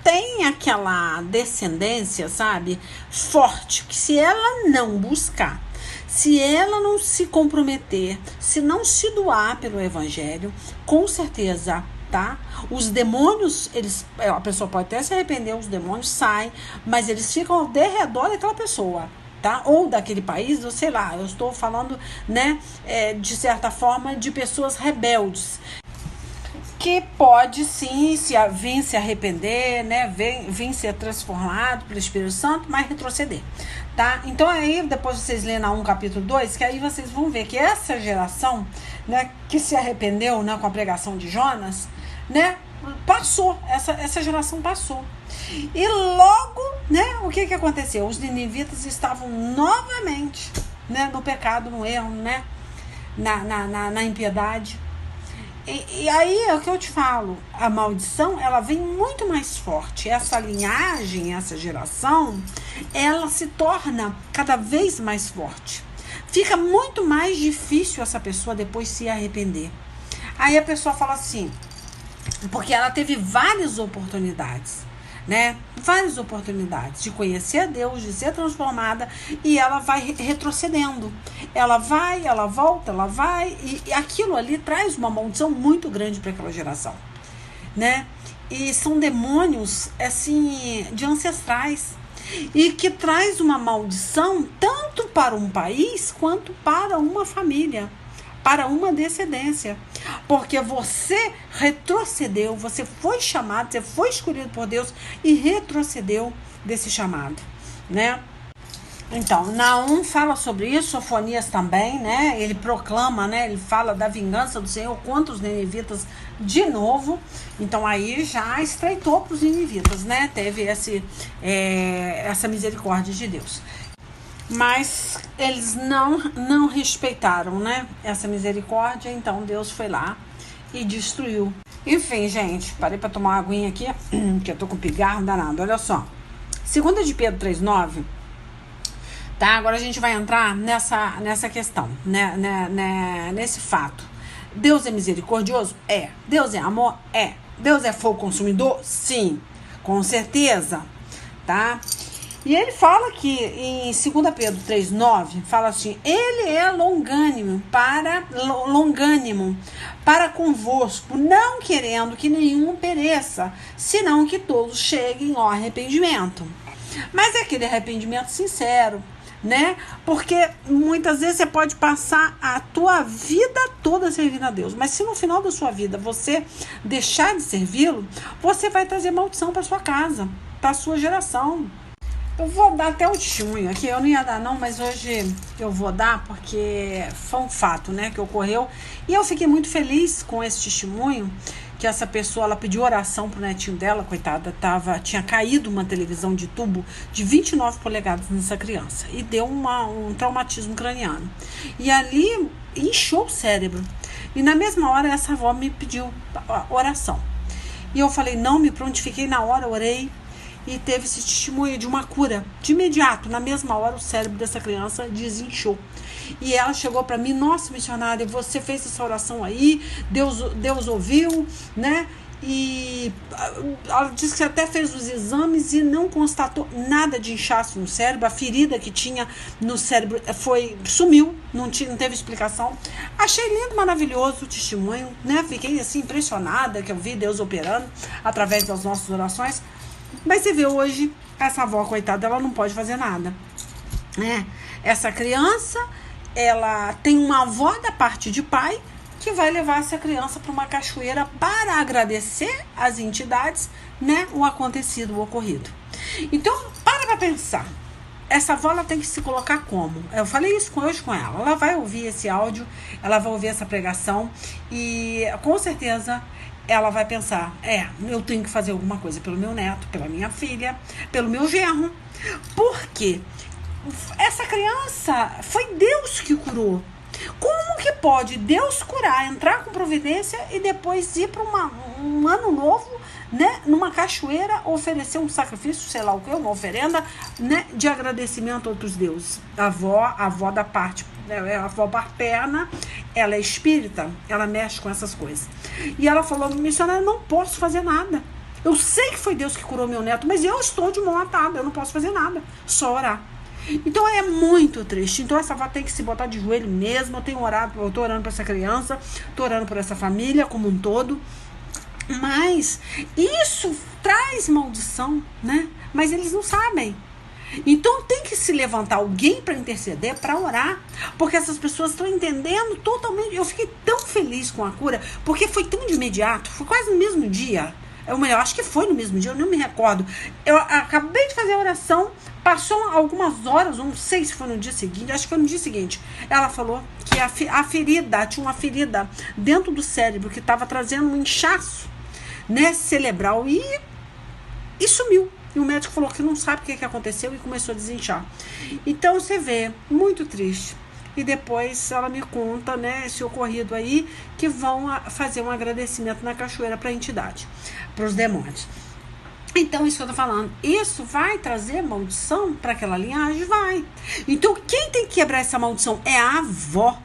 tem aquela descendência, sabe, forte, que se ela não buscar, se ela não se comprometer, se não se doar pelo evangelho, com certeza, tá? Os demônios, a pessoa pode até se arrepender, os demônios saem, mas eles ficam ao derredor daquela pessoa, tá? Ou daquele país, ou sei lá, eu estou falando, né, de certa forma, de pessoas rebeldes, que pode sim vir se arrepender, né, vir ser transformado pelo Espírito Santo, mas retroceder, tá? Então aí depois vocês lêem Naum capítulo 2, que aí vocês vão ver que essa geração, né, que se arrependeu, né, com a pregação de Jonas, né, passou, essa geração passou. E logo, né, o que aconteceu? Os ninivitas estavam novamente, né, no pecado, no erro, né, na impiedade. E aí é o que eu te falo, a maldição, ela vem muito mais forte. Essa linhagem, essa geração, ela se torna cada vez mais forte. Fica muito mais difícil essa pessoa depois se arrepender. Aí a pessoa fala assim, porque ela teve várias oportunidades, né? Várias oportunidades de conhecer a Deus, de ser transformada, e ela vai retrocedendo. Ela vai, ela volta, ela vai, e aquilo ali traz uma maldição muito grande para aquela geração, né? E são demônios, assim, de ancestrais, e que traz uma maldição tanto para um país quanto para uma família, para uma descendência, porque você retrocedeu, você foi chamado, você foi escolhido por Deus e retrocedeu desse chamado, né? Então, Naum fala sobre isso, Sofonias também, né? Ele proclama, né? Ele fala da vingança do Senhor contra os ninivitas de novo. Então, aí já estreitou para os ninivitas, né? Teve essa misericórdia de Deus. Mas eles não respeitaram, né, essa misericórdia, então Deus foi lá e destruiu. Enfim, gente, parei para tomar uma aguinha aqui, que eu tô com pigarro danado. Olha só, 2 de Pedro 3,9, tá? Agora a gente vai entrar nessa questão, né, nesse fato. Deus é misericordioso? É. Deus é amor? É. Deus é fogo consumidor? Sim, com certeza, tá? E ele fala que em 2 Pedro 3,9, fala assim, ele é longânimo para convosco, não querendo que nenhum pereça, senão que todos cheguem ao arrependimento. Mas é aquele arrependimento sincero, né? Porque muitas vezes você pode passar a tua vida toda servindo a Deus, mas se no final da sua vida você deixar de servi-lo, você vai trazer maldição para sua casa, para sua geração. Eu vou dar até o testemunho aqui, eu não ia dar não, mas hoje eu vou dar porque foi um fato, né, que ocorreu. E eu fiquei muito feliz com esse testemunho, que essa pessoa, ela pediu oração pro netinho dela, coitada, tinha caído uma televisão de tubo de 29 polegadas nessa criança e deu um traumatismo craniano. E ali inchou o cérebro. E na mesma hora essa avó me pediu oração. E eu falei, não me prontifiquei na hora, orei. E teve esse testemunho de uma cura. De imediato, na mesma hora, o cérebro dessa criança desinchou. E ela chegou para mim, nossa, missionária, você fez essa oração aí, Deus ouviu, né? E ela disse que até fez os exames e não constatou nada de inchaço no cérebro. A ferida que tinha no cérebro sumiu, não teve explicação. Achei lindo, maravilhoso o testemunho, né? Fiquei assim impressionada que eu vi Deus operando através das nossas orações. Mas você vê hoje, essa avó, coitada, ela não pode fazer nada, né? Essa criança, ela tem uma avó da parte de pai que vai levar essa criança para uma cachoeira para agradecer às entidades, né, o acontecido, o ocorrido. Então, para pensar. Essa avó, ela tem que se colocar como? Eu falei isso hoje com ela. Ela vai ouvir esse áudio, ela vai ouvir essa pregação e, com certeza, ela vai pensar, eu tenho que fazer alguma coisa pelo meu neto, pela minha filha, pelo meu genro. Porque essa criança foi Deus que curou. Como que pode Deus curar, entrar com providência e depois ir para um ano novo, né, numa cachoeira, oferecer um sacrifício, sei lá o que, uma oferenda, né, de agradecimento a outros deuses? A avó da parte, a avó paterna, ela é espírita, ela mexe com essas coisas. E ela falou, missionária, eu não posso fazer nada. Eu sei que foi Deus que curou meu neto, mas eu estou de mão atada, eu não posso fazer nada, só orar. Então é muito triste. Então essa avó tem que se botar de joelho mesmo. Eu tô orando por essa criança, tô orando por essa família como um todo. Mas isso traz maldição, né? Mas eles não sabem. Então tem que se levantar alguém para interceder, para orar, porque essas pessoas estão entendendo totalmente. Eu fiquei tão feliz com a cura, porque foi tão de imediato, foi quase no mesmo dia. Eu acho que foi no mesmo dia, eu não me recordo. Eu acabei de fazer a oração, passou algumas horas, não sei se foi no dia seguinte, acho que foi no dia seguinte. Ela falou que tinha uma ferida dentro do cérebro que estava trazendo um inchaço, né, cerebral e sumiu. E o médico falou que não sabe o que aconteceu e começou a desinchar. Então você vê, muito triste. E depois ela me conta, né, esse ocorrido aí, que vão fazer um agradecimento na cachoeira para a entidade, para os demônios. Então, isso que eu tô falando, isso vai trazer maldição para aquela linhagem? Vai. Então, quem tem que quebrar essa maldição é a avó,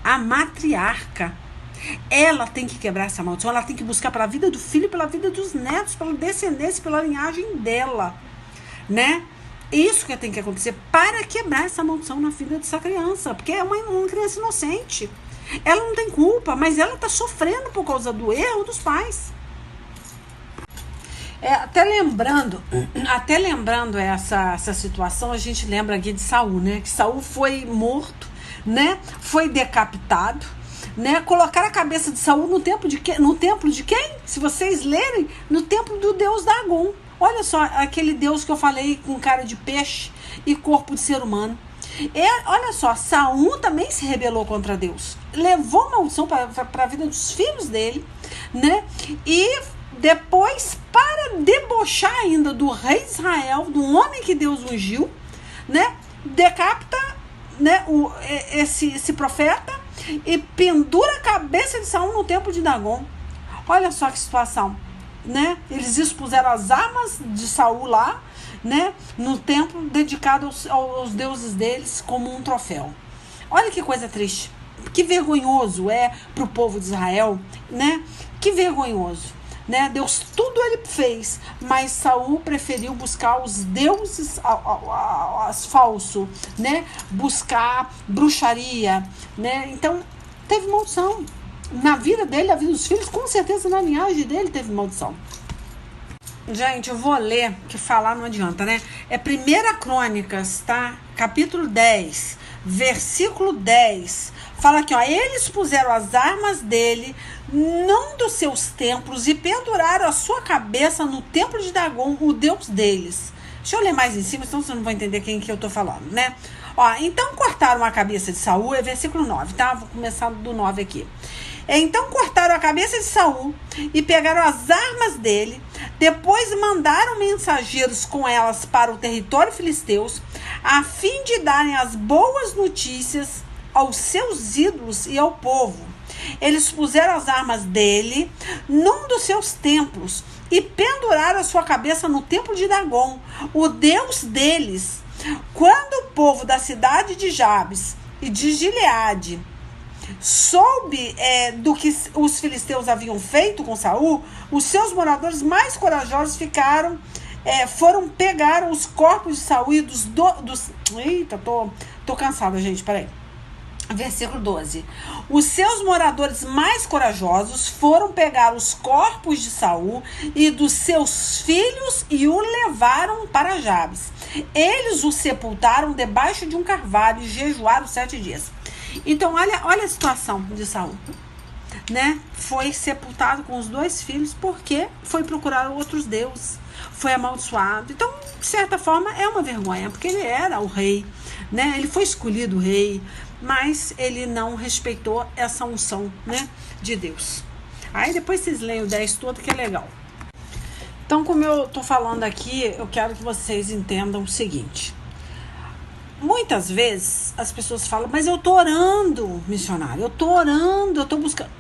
a matriarca. Ela tem que quebrar essa maldição, ela tem que buscar pela vida do filho, pela vida dos netos, pela descendência, pela linhagem dela, né? Isso que tem que acontecer para quebrar essa maldição na vida dessa criança, porque é uma criança inocente. Ela não tem culpa, mas ela está sofrendo por causa do erro dos pais. Até lembrando essa situação, a gente lembra aqui de Saul, né? Que Saul foi morto, né? Foi decapitado, né? Colocaram a cabeça de Saul no templo de quem? Se vocês lerem, no templo do deus Dagon. Olha só, aquele Deus que eu falei com cara de peixe e corpo de ser humano. Olha só, Saul também se rebelou contra Deus. Levou maldição para a vida dos filhos dele, né? E depois, para debochar ainda do rei de Israel, do homem que Deus ungiu, né? Decapita, né, esse profeta e pendura a cabeça de Saul no templo de Dagon. Olha só que situação. Né? Eles expuseram as armas de Saul lá, né, no templo dedicado aos deuses deles como um troféu. Olha que coisa triste, que vergonhoso é para o povo de Israel, né? Que vergonhoso. né? Deus tudo ele fez, mas Saul preferiu buscar os deuses falsos, né? Buscar bruxaria, né? Então teve maldição na vida dele, na vida dos filhos, com certeza na linhagem dele teve maldição. Gente, eu vou ler, que falar não adianta, né? É 1 Crônicas, tá? Capítulo 10, versículo 10. Fala aqui, ó. Eles puseram as armas dele num dos seus templos e penduraram a sua cabeça no templo de Dagon, o deus deles. Deixa eu ler mais em cima, senão você não vai entender quem que eu tô falando, né? Ó, então cortaram a cabeça de Saul, é versículo 9, tá? Vou começar do 9 aqui. Então cortaram a cabeça de Saul e pegaram as armas dele. Depois mandaram mensageiros com elas para o território filisteus, a fim de darem as boas notícias aos seus ídolos e ao povo. Eles puseram as armas dele num dos seus templos e penduraram a sua cabeça no templo de Dagon, o deus deles. Quando o povo da cidade de Jabes e de Gileade soube do que os filisteus haviam feito com Saul, os seus moradores mais corajosos pegaram os corpos de Saul e eita, tô cansada, gente, peraí. Versículo 12. Os seus moradores mais corajosos foram pegar os corpos de Saul e dos seus filhos e o levaram para Jabes. Eles o sepultaram debaixo de um carvalho e jejuaram 7 dias. Então, olha a situação de Saul, né? Foi sepultado com os 2 filhos porque foi procurar outros deuses, foi amaldiçoado. Então, de certa forma, é uma vergonha, porque ele era o rei, né? Ele foi escolhido rei, mas ele não respeitou essa unção, né, de Deus. Aí depois vocês leem o 10 todo, que é legal. Então, como eu tô falando aqui, eu quero que vocês entendam o seguinte. Muitas vezes as pessoas falam, mas eu tô orando, missionário, eu tô orando, eu tô buscando.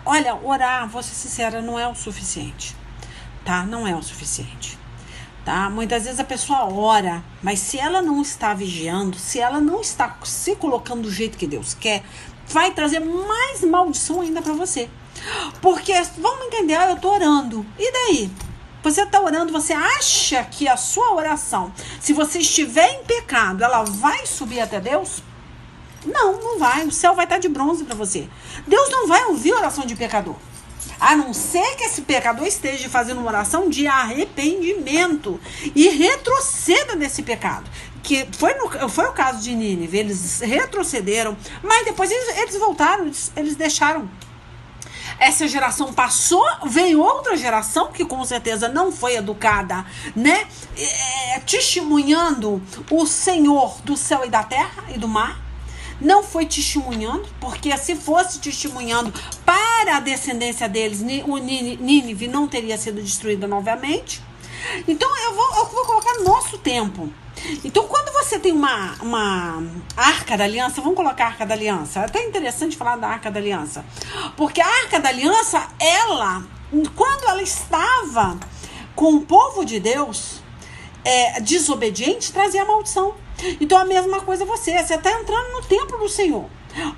Olha, orar, vou ser sincera, não é o suficiente, tá? Não é o suficiente, tá? Muitas vezes a pessoa ora, mas se ela não está vigiando, se ela não está se colocando do jeito que Deus quer, vai trazer mais maldição ainda para você. Porque, vamos entender, eu tô orando, e daí? Você está orando, você acha que a sua oração, se você estiver em pecado, ela vai subir até Deus? Não, não vai. O céu vai estar de bronze para você. Deus não vai ouvir a oração de pecador. A não ser que esse pecador esteja fazendo uma oração de arrependimento e retroceda desse pecado. Que foi o caso de Nínive. Eles retrocederam, mas depois eles voltaram, eles deixaram. Essa geração passou, veio outra geração que com certeza não foi educada, né? Testemunhando o Senhor do céu e da terra e do mar. Não foi testemunhando, porque se fosse testemunhando para a descendência deles, o Nínive não teria sido destruída novamente. Então eu vou colocar nosso tempo. Então, quando você tem uma Arca da Aliança, vamos colocar a Arca da Aliança. É até interessante falar da Arca da Aliança. Porque a Arca da Aliança, quando ela estava com o povo de Deus, desobediente, trazia maldição. Então, a mesma coisa você está entrando no templo do Senhor.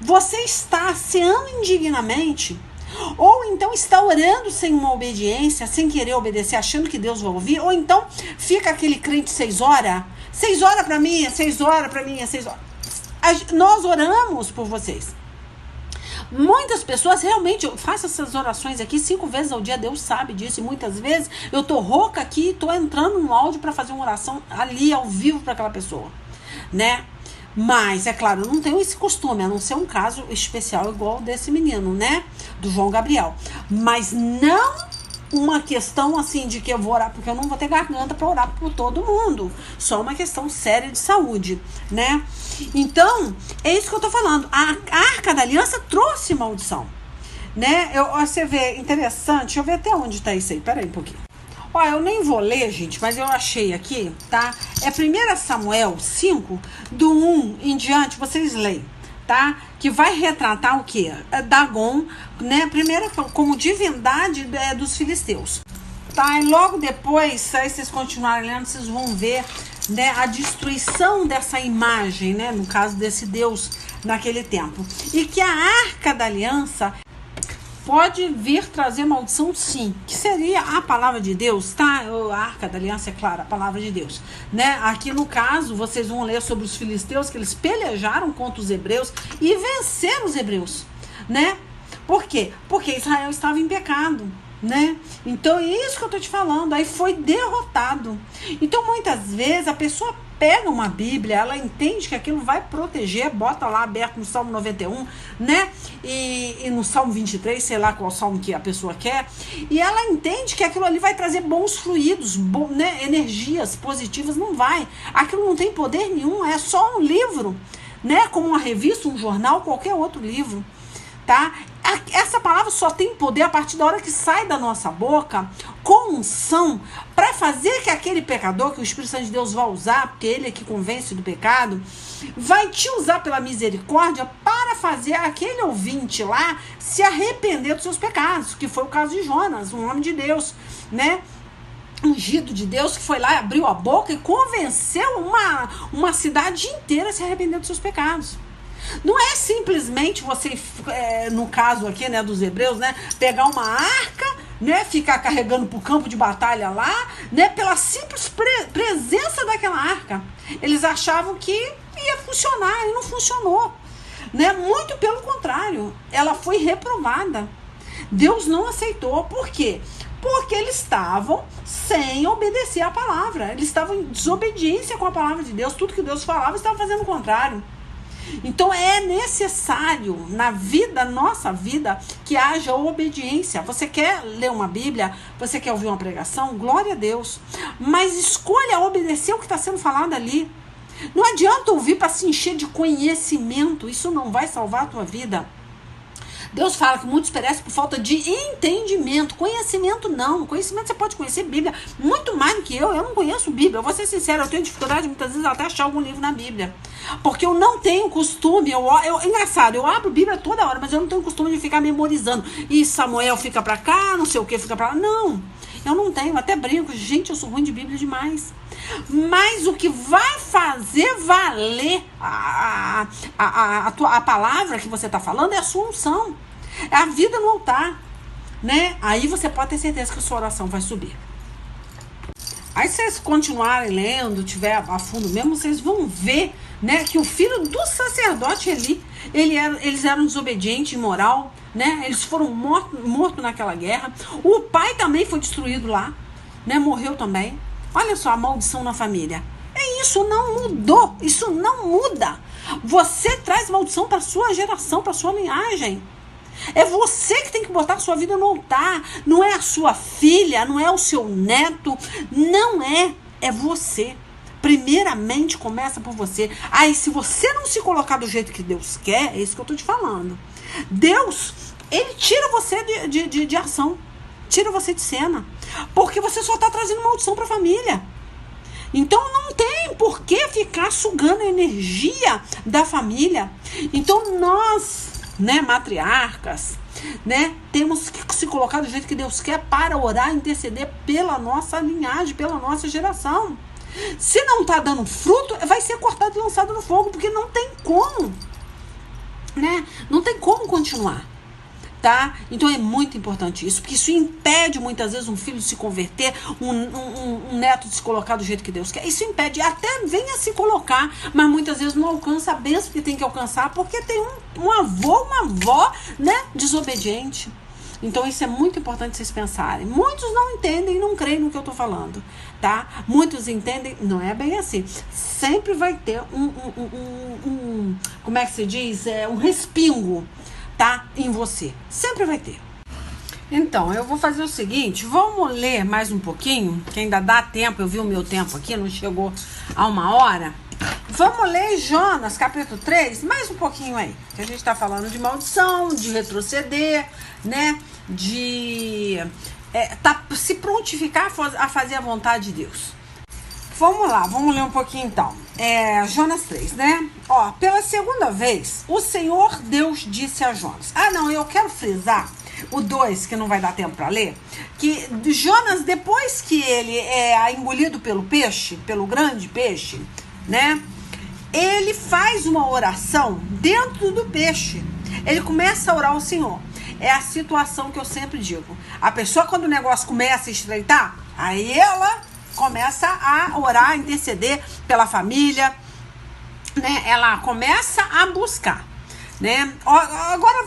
Você está ceando indignamente, ou então está orando sem uma obediência, sem querer obedecer, achando que Deus vai ouvir, ou então fica aquele crente 6 horas, 6 horas para mim, 6 horas para mim, 6 horas. Nós oramos por vocês. Muitas pessoas realmente, eu faço essas orações aqui 5 vezes ao dia, Deus sabe disso, e muitas vezes eu tô rouca aqui, tô entrando no áudio para fazer uma oração ali ao vivo para aquela pessoa, né? Mas, é claro, eu não tenho esse costume, a não ser um caso especial igual desse menino, né? Do João Gabriel. Mas não uma questão assim de que eu vou orar, porque eu não vou ter garganta para orar por todo mundo. Só uma questão séria de saúde, né? Então, é isso que eu tô falando. A Arca da Aliança trouxe maldição, né? Você vê, interessante, deixa eu ver até onde tá isso aí. Pera aí um pouquinho. Ó, eu nem vou ler, gente, mas eu achei aqui, tá? É 1 Samuel 5, do 1 em diante, vocês leem, tá? Que vai retratar o quê? Dagon, né? Primeiro, como divindade dos filisteus, tá? E logo depois, aí vocês continuarem lendo, vocês vão ver, né, a destruição dessa imagem, né? No caso desse Deus naquele tempo. E que a Arca da Aliança pode vir trazer maldição, sim, que seria a palavra de Deus, tá? A Arca da Aliança, é claro, a palavra de Deus, né? Aqui no caso, vocês vão ler sobre os filisteus, que eles pelejaram contra os hebreus e venceram os hebreus, né? Por quê? Porque Israel estava em pecado, né? Então é isso que eu tô te falando, aí foi derrotado. Então muitas vezes a pessoa pega uma Bíblia, ela entende que aquilo vai proteger, bota lá aberto no Salmo 91, né? E no Salmo 23, sei lá qual salmo que a pessoa quer, e ela entende que aquilo ali vai trazer bons fluidos, né? Energias positivas, não vai. Aquilo não tem poder nenhum, é só um livro, né? Como uma revista, um jornal, qualquer outro livro, tá? Essa palavra só tem poder a partir da hora que sai da nossa boca com unção para fazer que aquele pecador que o Espírito Santo de Deus vai usar, porque ele é que convence do pecado, vai te usar pela misericórdia para fazer aquele ouvinte lá se arrepender dos seus pecados, que foi o caso de Jonas, um homem de Deus, né? Ungido de Deus, que foi lá, abriu a boca e convenceu uma cidade inteira a se arrepender dos seus pecados. Não é simplesmente você, no caso aqui, né, dos hebreus, né, pegar uma arca, né, ficar carregando para o campo de batalha lá, né, pela simples presença daquela arca. Eles achavam que ia funcionar e não funcionou, né? Muito pelo contrário, ela foi reprovada. Deus não aceitou. Por quê? Porque eles estavam sem obedecer a palavra. Eles estavam em desobediência com a palavra de Deus. Tudo que Deus falava, estavam fazendo o contrário. Então é necessário na vida, nossa vida, que haja obediência. Você quer ler uma Bíblia? Você quer ouvir uma pregação? Glória a Deus. Mas escolha obedecer o que está sendo falado ali. Não adianta ouvir para se encher de conhecimento. Isso não vai salvar a tua vida. Deus fala que muitos perecem por falta de entendimento. Conhecimento não. Conhecimento você pode conhecer Bíblia muito mais do que eu. Eu não conheço Bíblia. Eu vou ser sincera, eu tenho dificuldade muitas vezes até achar algum livro na Bíblia. Porque eu não tenho costume. Engraçado, eu abro Bíblia toda hora, mas eu não tenho costume de ficar memorizando. E Samuel fica pra cá, não sei o que fica pra lá. Não, eu não tenho. Até brinco. Gente, eu sou ruim de Bíblia demais. Mas o que vai fazer valer a palavra que você está falando é a sua unção. É a vida no altar, né? Aí você pode ter certeza que a sua oração vai subir. Aí vocês continuarem lendo, tiver a fundo mesmo, vocês vão ver, né, que o filho do sacerdote ali, eles eram desobedientes, imoral, né? Eles foram mortos naquela guerra. O pai também foi destruído lá, né? Morreu também. Olha só a maldição na família. Isso não mudou. Isso não muda. Você traz maldição para sua geração, para sua linhagem. É você que tem que botar a sua vida no altar. Não é a sua filha, não é o seu neto. Não é. É você. Primeiramente começa por você. Aí se você não se colocar do jeito que Deus quer, é isso que eu estou te falando. Deus, ele tira você de ação. Tira você de cena. Porque você só está trazendo maldição para a família. Então não tem por que ficar sugando a energia da família. Então nós, né, matriarcas, né, temos que se colocar do jeito que Deus quer para orar, interceder pela nossa linhagem, pela nossa geração. Se não está dando fruto, vai ser cortado e lançado no fogo, porque não tem como, né? Não tem como continuar. Tá? Então é muito importante isso, porque isso impede muitas vezes um filho de se converter, um neto de se colocar do jeito que Deus quer. Isso impede, até venha se colocar, mas muitas vezes não alcança a bênção que tem que alcançar, porque tem um avô, uma avó, né, desobediente. Então isso é muito importante vocês pensarem. Muitos não entendem e não creem no que eu tô falando, tá? Muitos entendem, não é bem assim. Sempre vai ter como é que se diz? Um respingo, tá, em você. Sempre vai ter. Então, eu vou fazer o seguinte, vamos ler mais um pouquinho, que ainda dá tempo, eu vi o meu tempo aqui, não chegou a 1 hora. Vamos ler Jonas, capítulo 3, mais um pouquinho aí, que a gente tá falando de maldição, de retroceder, né, de se prontificar a fazer a vontade de Deus. Vamos lá, vamos ler um pouquinho então. Jonas 3, né? Ó, pela segunda vez, o Senhor Deus disse a Jonas. Não, eu quero frisar o 2, que não vai dar tempo para ler, que Jonas, depois que ele é engolido pelo peixe, pelo grande peixe, né? Ele faz uma oração dentro do peixe. Ele começa a orar ao Senhor. é a situação que eu sempre digo. A pessoa, quando o negócio começa a estreitar, aí ela começa a orar, a interceder pela família, né? Ela começa a buscar, né? Agora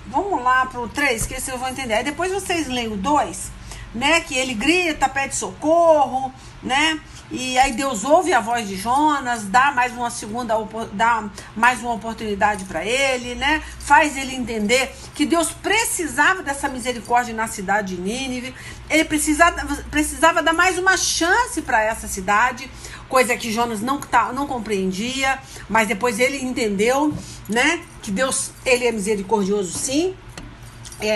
vamos lá pro 3, que vocês vão entender. Aí depois vocês leem o 2, né? Que ele grita, pede socorro, né? E aí Deus ouve a voz de Jonas, dá mais uma oportunidade para ele, né? Faz ele entender que Deus precisava dessa misericórdia na cidade de Nínive. Ele precisava dar mais uma chance para essa cidade, coisa que Jonas não compreendia, mas depois ele entendeu, né? Que Deus, ele é misericordioso, sim.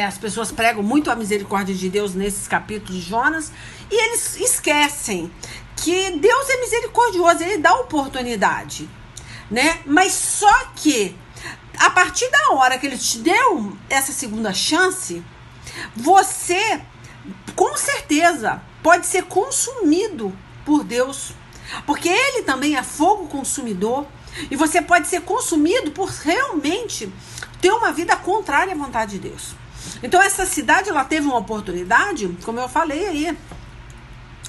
As pessoas pregam muito a misericórdia de Deus nesses capítulos de Jonas, e eles esquecem que Deus é misericordioso, ele dá oportunidade, né? Mas só que a partir da hora que ele te deu essa segunda chance, você com certeza pode ser consumido por Deus, porque ele também é fogo consumidor, e você pode ser consumido por realmente ter uma vida contrária à vontade de Deus. Então essa cidade, ela teve uma oportunidade, como eu falei aí,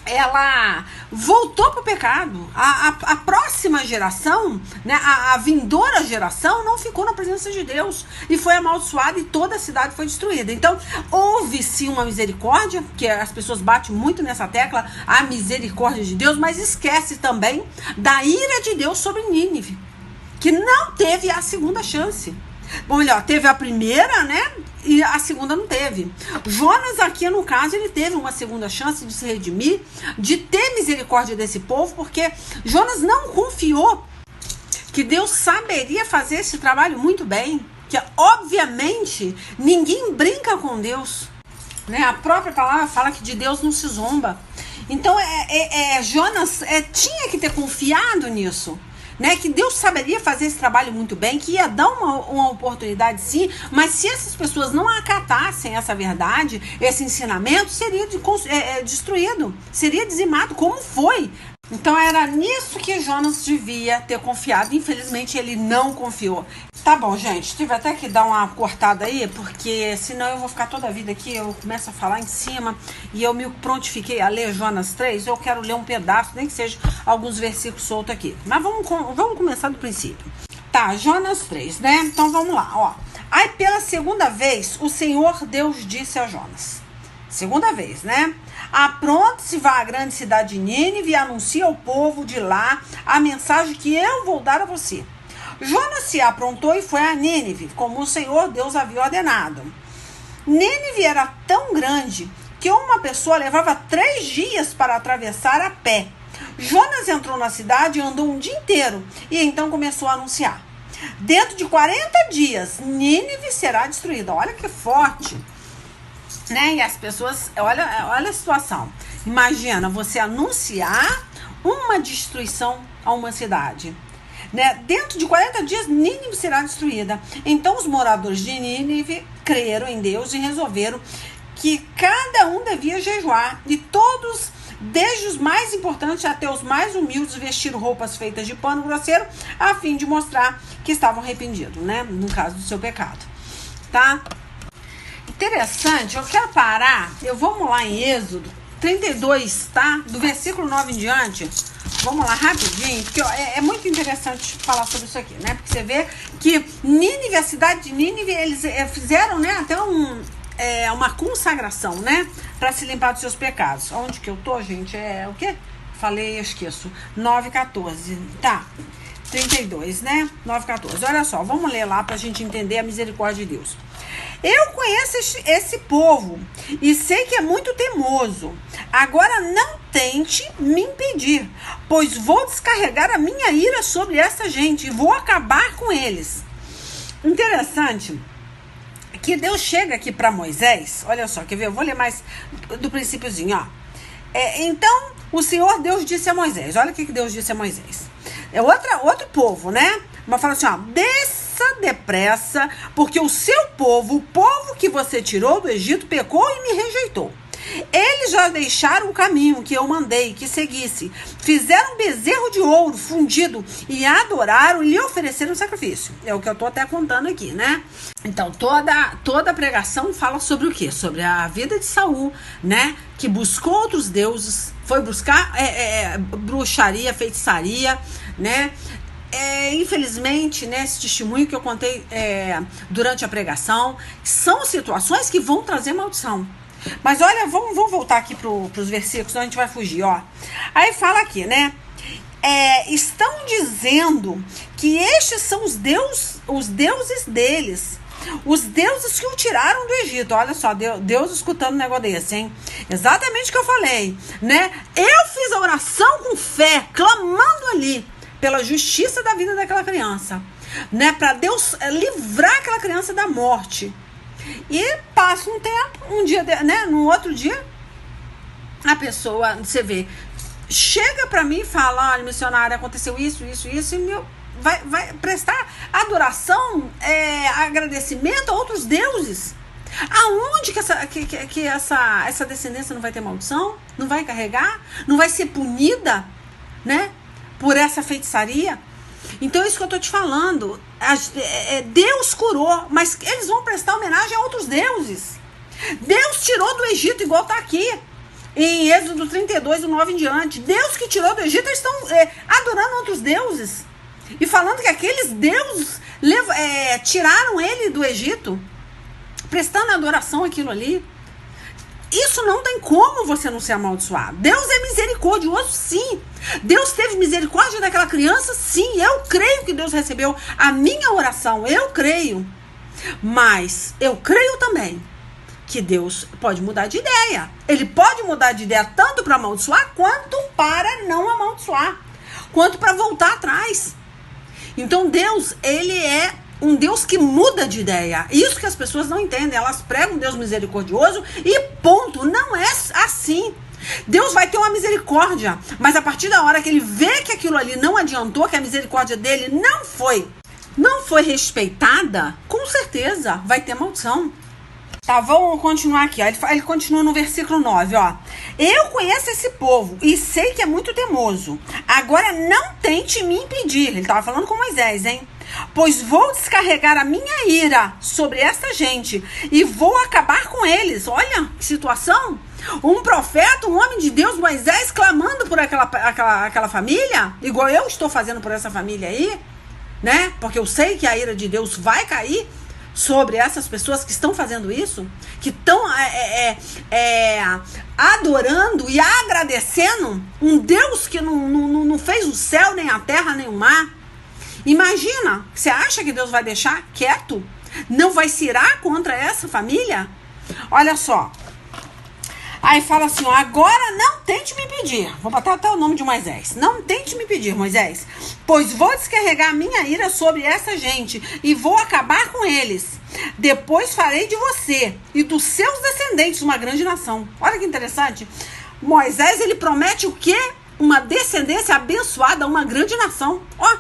ela voltou para o pecado. A próxima geração, né, a vindoura geração, não ficou na presença de Deus e foi amaldiçoada, e toda a cidade foi destruída. Então houve sim uma misericórdia, que as pessoas batem muito nessa tecla, a misericórdia de Deus, mas esquece também da ira de Deus sobre Nínive, que não teve a segunda chance. Bom, melhor, teve a primeira, né? E a segunda não teve. Jonas aqui, no caso, ele teve uma segunda chance de se redimir, de ter misericórdia desse povo, porque Jonas não confiou que Deus saberia fazer esse trabalho muito bem, que obviamente ninguém brinca com Deus, né? A própria palavra fala que de Deus não se zomba. Então Jonas tinha que ter confiado nisso, né, que Deus saberia fazer esse trabalho muito bem, que ia dar uma oportunidade sim, mas se essas pessoas não acatassem essa verdade, esse ensinamento, seria destruído, seria dizimado, como foi. Então era nisso que Jonas devia ter confiado. Infelizmente ele não confiou. Tá bom, gente, tive até que dar uma cortada aí, porque senão eu vou ficar toda a vida aqui, eu começo a falar em cima, e eu me prontifiquei a ler Jonas 3, eu quero ler um pedaço, nem que seja alguns versículos soltos aqui. Mas vamos começar do princípio. Tá, Jonas 3, né? Então vamos lá, ó. Aí pela segunda vez, o Senhor Deus disse a Jonas. Segunda vez, né? Apronte-se, vá à grande cidade de Nínive e anuncia ao povo de lá a mensagem que eu vou dar a você. Jonas se aprontou e foi a Nínive, como o Senhor Deus havia ordenado. Nínive era tão grande que uma pessoa levava 3 dias para atravessar a pé. Jonas entrou na cidade e andou um dia inteiro, e então começou a anunciar. Dentro de 40 dias, Nínive será destruída. Olha que forte, né? E as pessoas, olha a situação. Imagina você anunciar uma destruição a uma cidade, né? Dentro de 40 dias, Nínive será destruída. Então os moradores de Nínive creram em Deus e resolveram que cada um devia jejuar, e todos, desde os mais importantes até os mais humildes, vestiram roupas feitas de pano grosseiro, a fim de mostrar que estavam arrependidos, né? No caso do seu pecado, tá? Interessante, eu quero parar, vamos lá em Êxodo 32, tá? Do versículo 9 em diante. Vamos lá rapidinho, porque ó, é muito interessante falar sobre isso aqui, né? Porque você vê que Nínive, a cidade de Nínive, eles fizeram, né, até uma consagração, né, para se limpar dos seus pecados. Onde que eu tô, gente? O quê? Falei, eu esqueço. 9:14, tá? 32, né? 9:14. Olha só, vamos ler lá pra gente entender a misericórdia de Deus. Eu conheço esse povo e sei que é muito teimoso. Agora não tente me impedir, pois vou descarregar a minha ira sobre essa gente e vou acabar com eles. Interessante que Deus chega aqui para Moisés. Olha só, quer ver? Eu vou ler mais do princípiozinho, ó. Então o Senhor Deus disse a Moisés. Olha o que Deus disse a Moisés. É outro povo, né? Mas fala assim, ó: desça depressa, porque o seu povo, o povo que você tirou do Egito, pecou e me rejeitou. Eles já deixaram o caminho que eu mandei que seguisse. Fizeram um bezerro de ouro fundido e adoraram e lhe ofereceram sacrifício. É o que eu tô até contando aqui, né? Então, toda a pregação fala sobre o quê? Sobre a vida de Saul, né? Que buscou outros deuses, foi buscar bruxaria, feitiçaria, né? Infelizmente, né, esse testemunho que eu contei durante a pregação, são situações que vão trazer maldição. Mas olha, vamos voltar aqui para os versículos, senão a gente vai fugir, ó. Aí fala aqui, né? Estão dizendo que estes são os deuses deles, os deuses que o tiraram do Egito. Olha só, Deus escutando um negócio desse, hein? Exatamente o que eu falei, né? Eu fiz a oração com fé, clamando ali pela justiça da vida daquela criança, né? Para Deus livrar aquela criança da morte. E passa um tempo, um dia, né? No outro dia, a pessoa, você vê, chega para mim e fala: olha, missionária, aconteceu isso, e vai prestar adoração, agradecimento a outros deuses. Aonde que essa descendência não vai ter maldição? Não vai carregar? Não vai ser punida, né? Por essa feitiçaria? Então é isso que eu tô te falando. Deus curou, mas eles vão prestar homenagem a outros deuses. Deus tirou do Egito, igual tá aqui em Êxodo 32, do 9 em diante. Deus que tirou do Egito, eles estão adorando outros deuses e falando que aqueles deuses tiraram ele do Egito, prestando adoração àquilo ali. Isso não tem como você não ser amaldiçoado. Deus é misericordioso, sim. Deus teve misericórdia daquela criança, sim. Eu creio que Deus recebeu a minha oração, eu creio. Mas eu creio também que Deus pode mudar de ideia. Ele pode mudar de ideia tanto para amaldiçoar, quanto para não amaldiçoar, quanto para voltar atrás. Então Deus, ele é um Deus que muda de ideia. Isso que as pessoas não entendem. Elas pregam um Deus misericordioso e ponto. Não é assim. Deus vai ter uma misericórdia, mas a partir da hora que ele vê que aquilo ali não adiantou, que a misericórdia dele não foi respeitada, com certeza vai ter maldição. Tá, vamos continuar aqui, ó. Ele continua no versículo 9, ó. Eu conheço esse povo e sei que é muito teimoso. Agora não tente me impedir. Ele estava falando com Moisés, hein? Pois vou descarregar a minha ira sobre esta gente e vou acabar com eles. Olha que situação. Um profeta, um homem de Deus, Moisés, clamando por aquela família, igual eu estou fazendo por essa família aí, né? Porque eu sei que a ira de Deus vai cair sobre essas pessoas que estão fazendo isso, que estão adorando e agradecendo um Deus que não fez o céu, nem a terra, nem o mar. Imagina, você acha que Deus vai deixar quieto? Não vai se irar contra essa família? Olha só. Aí fala assim, ó, agora não tente me pedir. Vou botar até o nome de Moisés. Não tente me pedir, Moisés, pois vou descarregar a minha ira sobre essa gente e vou acabar com eles. Depois farei de você e dos seus descendentes uma grande nação. Olha que interessante. Moisés, ele promete o quê? Uma descendência abençoada, uma grande nação. Ó.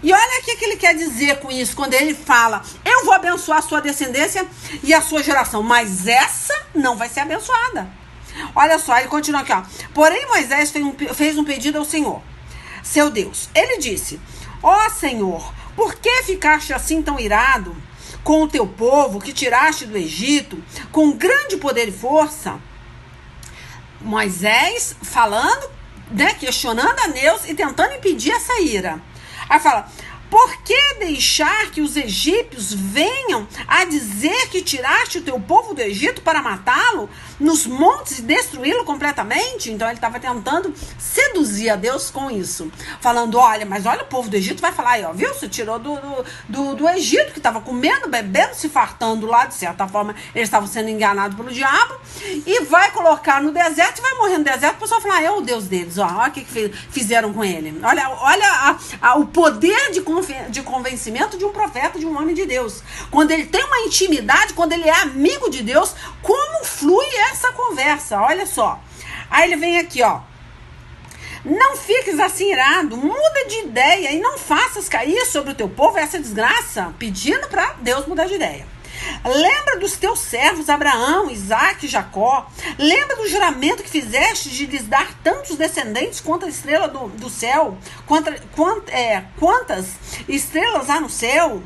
E olha o que ele quer dizer com isso, quando ele fala, eu vou abençoar a sua descendência e a sua geração, mas essa não vai ser abençoada. Olha só, ele continua aqui, ó. Porém, Moisés fez um pedido ao Senhor, seu Deus. Ele disse, ó Senhor, por que ficaste assim tão irado com o teu povo que tiraste do Egito, com grande poder e força? Moisés falando, né, questionando a Deus e tentando impedir essa ira. Aí fala, por que deixar que os egípcios venham a dizer que tiraste o teu povo do Egito para matá-lo nos montes e destruí-lo completamente? Então ele estava tentando seduzir a Deus com isso. Falando, olha, mas olha, o povo do Egito vai falar aí, ó, viu? Você tirou do Egito, que estava comendo, bebendo, se fartando lá, de certa forma, eles estavam sendo enganados pelo diabo, e vai colocar no deserto e vai morrer no deserto, o pessoal vai falar, é o Deus deles, ó, olha o que fizeram com ele. Olha o poder de convencimento de um profeta, de um homem de Deus. Quando ele tem uma intimidade, quando ele é amigo de Deus, como flui essa conversa? Olha só. Aí ele vem aqui, ó. Não fiques assim irado, muda de ideia e não faças cair sobre o teu povo essa desgraça, pedindo para Deus mudar de ideia. Lembra dos teus servos Abraão, Isaque e Jacó. Lembra do juramento que fizeste de lhes dar tantos descendentes quanto a estrela do céu. Quantas estrelas há no céu?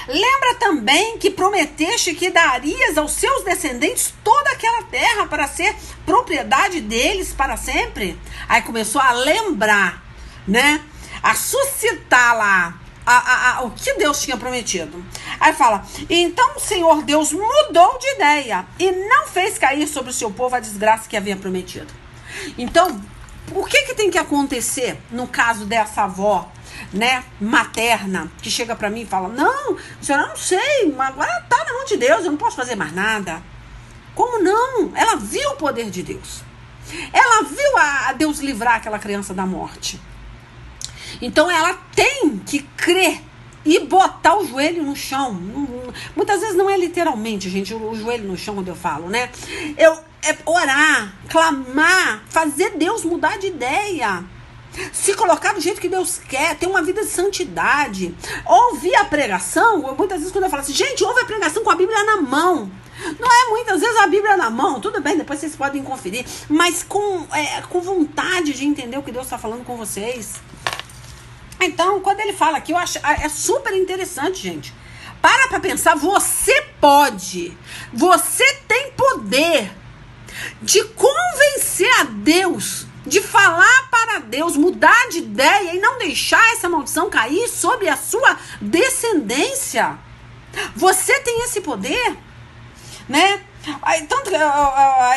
Lembra também que prometeste que darias aos seus descendentes toda aquela terra para ser propriedade deles para sempre? Aí começou a lembrar, né? A suscitar lá o que Deus tinha prometido. Aí fala, então o Senhor Deus mudou de ideia e não fez cair sobre o seu povo a desgraça que havia prometido. Então, o que tem que acontecer no caso dessa avó, né, materna, que chega pra mim e fala, não, senhora, eu não sei, mas agora tá na mão de Deus, eu não posso fazer mais nada. Como não? Ela viu o poder de Deus. Ela viu a Deus livrar aquela criança da morte. Então ela tem que crer e botar o joelho no chão. Muitas vezes não é literalmente, gente, o joelho no chão quando eu falo, né? É orar, clamar, fazer Deus mudar de ideia. Se colocar do jeito que Deus quer, ter uma vida de santidade. Ouvir a pregação, muitas vezes quando eu falo assim, gente, ouve a pregação com a Bíblia na mão. Não é muitas vezes a Bíblia na mão, tudo bem, depois vocês podem conferir, mas com vontade de entender o que Deus está falando com vocês. Então, quando ele fala aqui, eu acho é super interessante, gente. Para pensar, você pode, você tem poder de convencer a Deus, de falar para Deus, mudar de ideia e não deixar essa maldição cair sobre a sua descendência. Você tem esse poder, né? Aí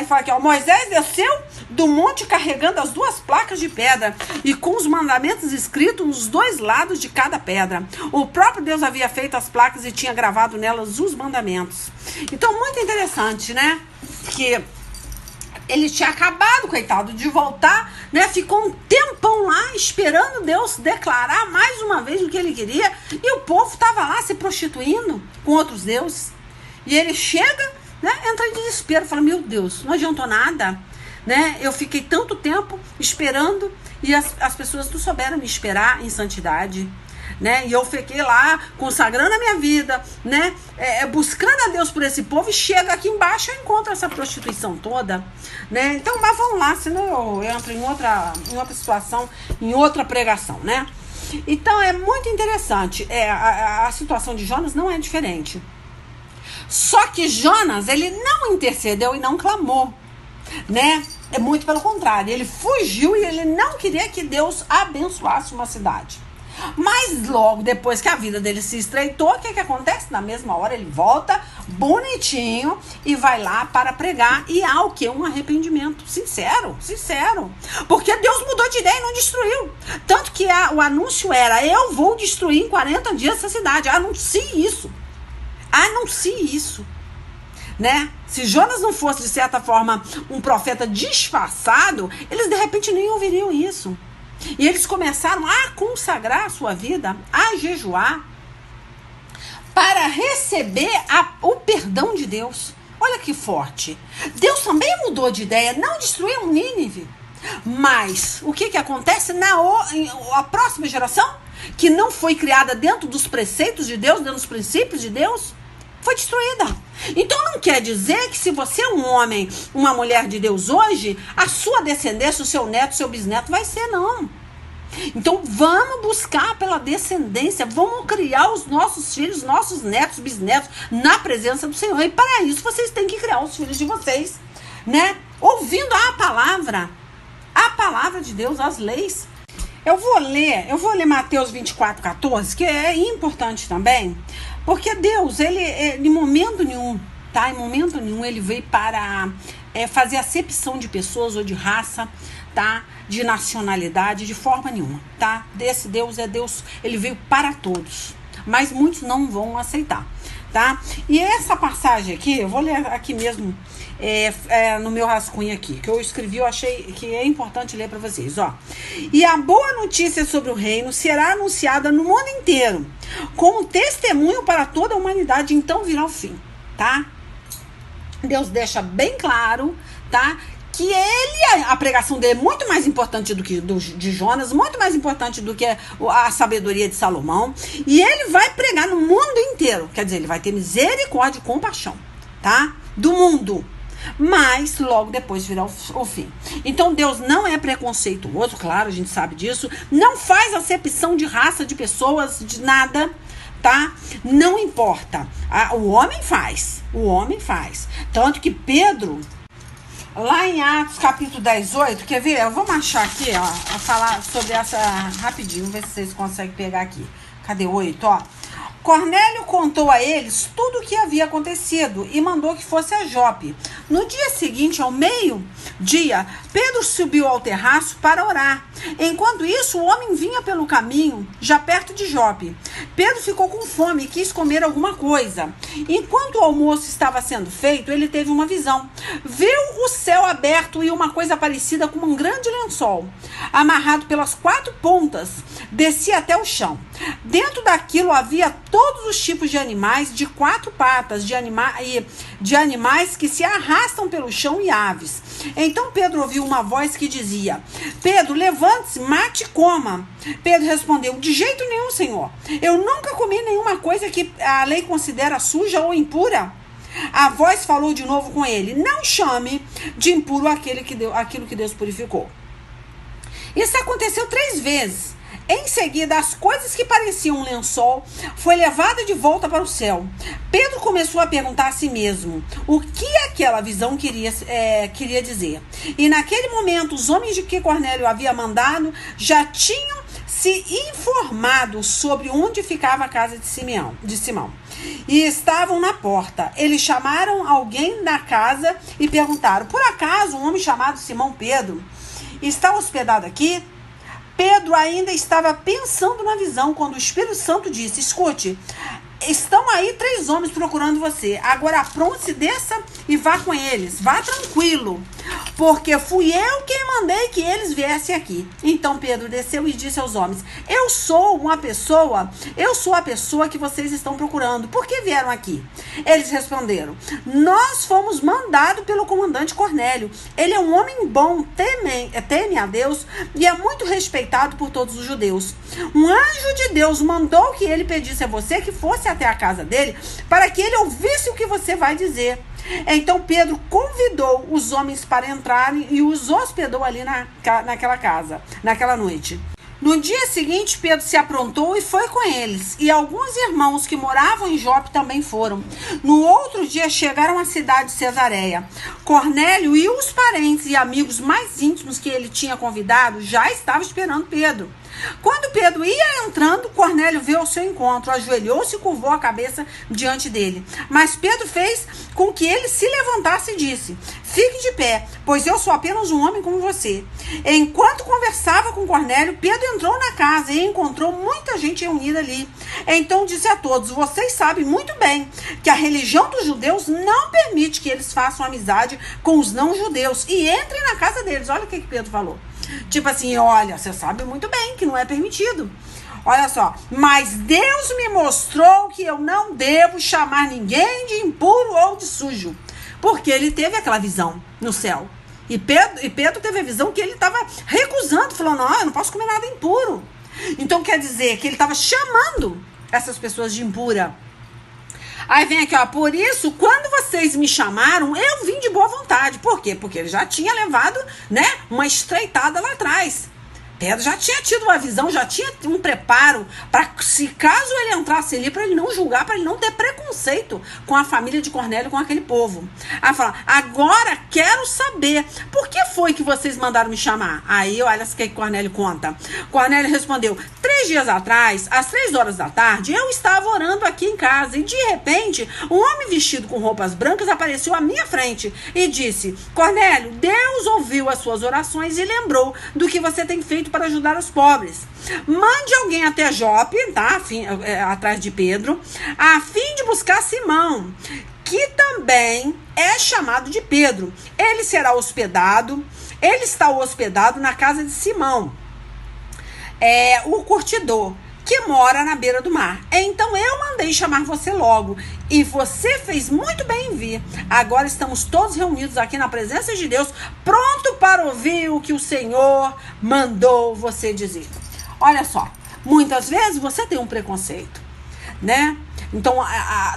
fala aqui, ó, Moisés desceu do monte carregando as 2 placas de pedra e com os mandamentos escritos nos 2 lados de cada pedra. O próprio Deus havia feito as placas e tinha gravado nelas os mandamentos. Então, muito interessante, né? Que ele tinha acabado, coitado, de voltar, né? Ficou um tempão lá esperando Deus declarar mais uma vez o que ele queria. E o povo estava lá se prostituindo com outros deuses. E ele chega, né? Entra em desespero, fala, meu Deus, não adiantou nada, né? Eu fiquei tanto tempo esperando e as pessoas não souberam me esperar em santidade, né? E eu fiquei lá consagrando a minha vida, né? Buscando a Deus por esse povo, e chega aqui embaixo eu encontro essa prostituição toda, né? Então vamos lá, senão eu entro em outra situação, em outra pregação, né? Então é muito interessante. A situação de Jonas não é diferente. Só que Jonas, ele não intercedeu e não clamou, né? É muito pelo contrário, ele fugiu e ele não queria que Deus abençoasse uma cidade. Mas logo depois que a vida dele se estreitou, o que acontece? Na mesma hora ele volta bonitinho e vai lá para pregar, e há o que? Um arrependimento sincero. Porque Deus mudou de ideia e não destruiu. Tanto que o anúncio era, eu vou destruir em 40 dias essa cidade. Anuncie isso, né? Se Jonas não fosse, de certa forma, um profeta disfarçado, eles de repente nem ouviriam isso. E eles começaram a consagrar a sua vida, a jejuar, para receber o perdão de Deus. Olha que forte. Deus também mudou de ideia, não destruiu Nínive. Mas o que acontece a próxima geração, que não foi criada dentro dos preceitos de Deus, dentro dos princípios de Deus, foi destruída. Então não quer dizer que se você é um homem, uma mulher de Deus hoje, a sua descendência, o seu neto, o seu bisneto vai ser, não. Então vamos buscar pela descendência, vamos criar os nossos filhos, nossos netos, bisnetos na presença do Senhor. E para isso vocês têm que criar os filhos de vocês, né? Ouvindo a palavra de Deus, as leis. Eu vou ler Mateus 24:14, que é importante também, porque Deus, ele em momento nenhum, tá? Em momento nenhum ele veio para fazer acepção de pessoas ou de raça, tá? De nacionalidade, de forma nenhuma, tá? Desse Deus é Deus, ele veio para todos, mas muitos não vão aceitar, tá? E essa passagem aqui, eu vou ler aqui mesmo, no meu rascunho aqui, que eu escrevi, eu achei que é importante ler para vocês, ó. E a boa notícia sobre o reino será anunciada no mundo inteiro, como testemunho para toda a humanidade, então virá o fim, tá? Deus deixa bem claro, tá? Que a pregação dele é muito mais importante do que de Jonas, muito mais importante do que a sabedoria de Salomão, e ele vai pregar no mundo inteiro. Quer dizer, ele vai ter misericórdia e compaixão, tá? Do mundo. Mas logo depois virá o fim. Então Deus não é preconceituoso, claro, a gente sabe disso. Não faz acepção de raça, de pessoas, de nada, tá? Não importa. O homem faz. O homem faz. Tanto que Pedro, lá em Atos capítulo 18, quer ver? Eu vou achar aqui, ó, a falar sobre essa rapidinho, ver se vocês conseguem pegar aqui. Cadê o 8, ó? Cornélio contou a eles tudo o que havia acontecido e mandou que fosse a Jope. No dia seguinte, ao meio-dia, Pedro subiu ao terraço para orar. Enquanto isso, o homem vinha pelo caminho, já perto de Jope. Pedro ficou com fome e quis comer alguma coisa. Enquanto o almoço estava sendo feito, ele teve uma visão. Viu o céu aberto e uma coisa parecida com um grande lençol, amarrado pelas 4 pontas, descia até o chão. Dentro daquilo havia todos os tipos de animais de 4 patas, de animais que se arrastam pelo chão e aves. Então Pedro ouviu uma voz que dizia: Pedro, levante-se, mate e coma. Pedro respondeu: de jeito nenhum, Senhor. Eu nunca comi nenhuma coisa que a lei considera suja ou impura. A voz falou de novo com ele: não chame de impuro aquilo que Deus purificou. Isso aconteceu 3 vezes. Em seguida, as coisas que pareciam um lençol foi levada de volta para o céu. Pedro começou a perguntar a si mesmo o que aquela visão queria dizer. E naquele momento, os homens de que Cornélio havia mandado já tinham se informado sobre onde ficava a casa de Simão. E estavam na porta. Eles chamaram alguém da casa e perguntaram: por acaso um homem chamado Simão Pedro está hospedado aqui? Pedro ainda estava pensando na visão quando o Espírito Santo disse: escute, estão aí 3 homens procurando você. Agora apronte-se, desça e vá com eles. Vá tranquilo, porque fui eu quem mandei que eles viessem aqui. Então Pedro desceu e disse aos homens: eu sou a pessoa que vocês estão procurando. Por que vieram aqui? Eles responderam: nós fomos mandados pelo comandante Cornélio. Ele é um homem bom, teme a Deus e é muito respeitado por todos os judeus. Um anjo de Deus mandou que ele pedisse a você que fosse até a casa dele para que ele ouvisse o que você vai dizer. Então Pedro convidou os homens para entrarem e os hospedou ali naquela casa, naquela noite. No dia seguinte, Pedro se aprontou e foi com eles. E alguns irmãos que moravam em Jope também foram. No outro dia chegaram à cidade de Cesareia. Cornélio e os parentes e amigos mais íntimos que ele tinha convidado já estavam esperando Pedro. Quando Pedro ia entrando, Cornélio veio ao seu encontro, ajoelhou-se e curvou a cabeça diante dele. Mas Pedro fez com que ele se levantasse e disse: fique de pé, pois eu sou apenas um homem como você. Enquanto conversava com Cornélio, Pedro entrou na casa e encontrou muita gente reunida ali. Então disse a todos: vocês sabem muito bem que a religião dos judeus não permite que eles façam amizade com os não-judeus e entrem na casa deles. Olha o que Pedro falou. Tipo assim: olha, você sabe muito bem que não é permitido. Olha só, mas Deus me mostrou que eu não devo chamar ninguém de impuro ou de sujo. Porque ele teve aquela visão no céu. E Pedro teve a visão que ele estava recusando, falando: não, eu não posso comer nada impuro. Então quer dizer que ele estava chamando essas pessoas de impura. Aí vem aqui, ó: por isso, quando vocês me chamaram, eu vim de boa vontade. Por quê? Porque ele já tinha levado, né, uma estreitada lá atrás. Pedro já tinha tido uma visão, já tinha um preparo para, se caso ele entrasse ali, para ele não julgar, para ele não ter preconceito com a família de Cornélio, com aquele povo. Aí fala: agora quero saber, por que foi que vocês mandaram me chamar? Aí olha o que Cornélio conta. Cornélio respondeu: 3 dias atrás, às 3 horas da tarde, eu estava orando aqui em casa e de repente um homem vestido com roupas brancas apareceu à minha frente e disse: Cornélio, Deus ouviu as suas orações e lembrou do que você tem feito para ajudar os pobres. Mande alguém até Jope, tá? Atrás de Pedro, a fim de buscar Simão, que também é chamado de Pedro. Ele está hospedado na casa de Simão, o curtidor, que mora na beira do mar. Então eu mandei chamar você logo, e você fez muito bem em vir. Agora estamos todos reunidos aqui na presença de Deus, pronto para ouvir o que o Senhor mandou você dizer. Olha só, muitas vezes você tem um preconceito, né? Então,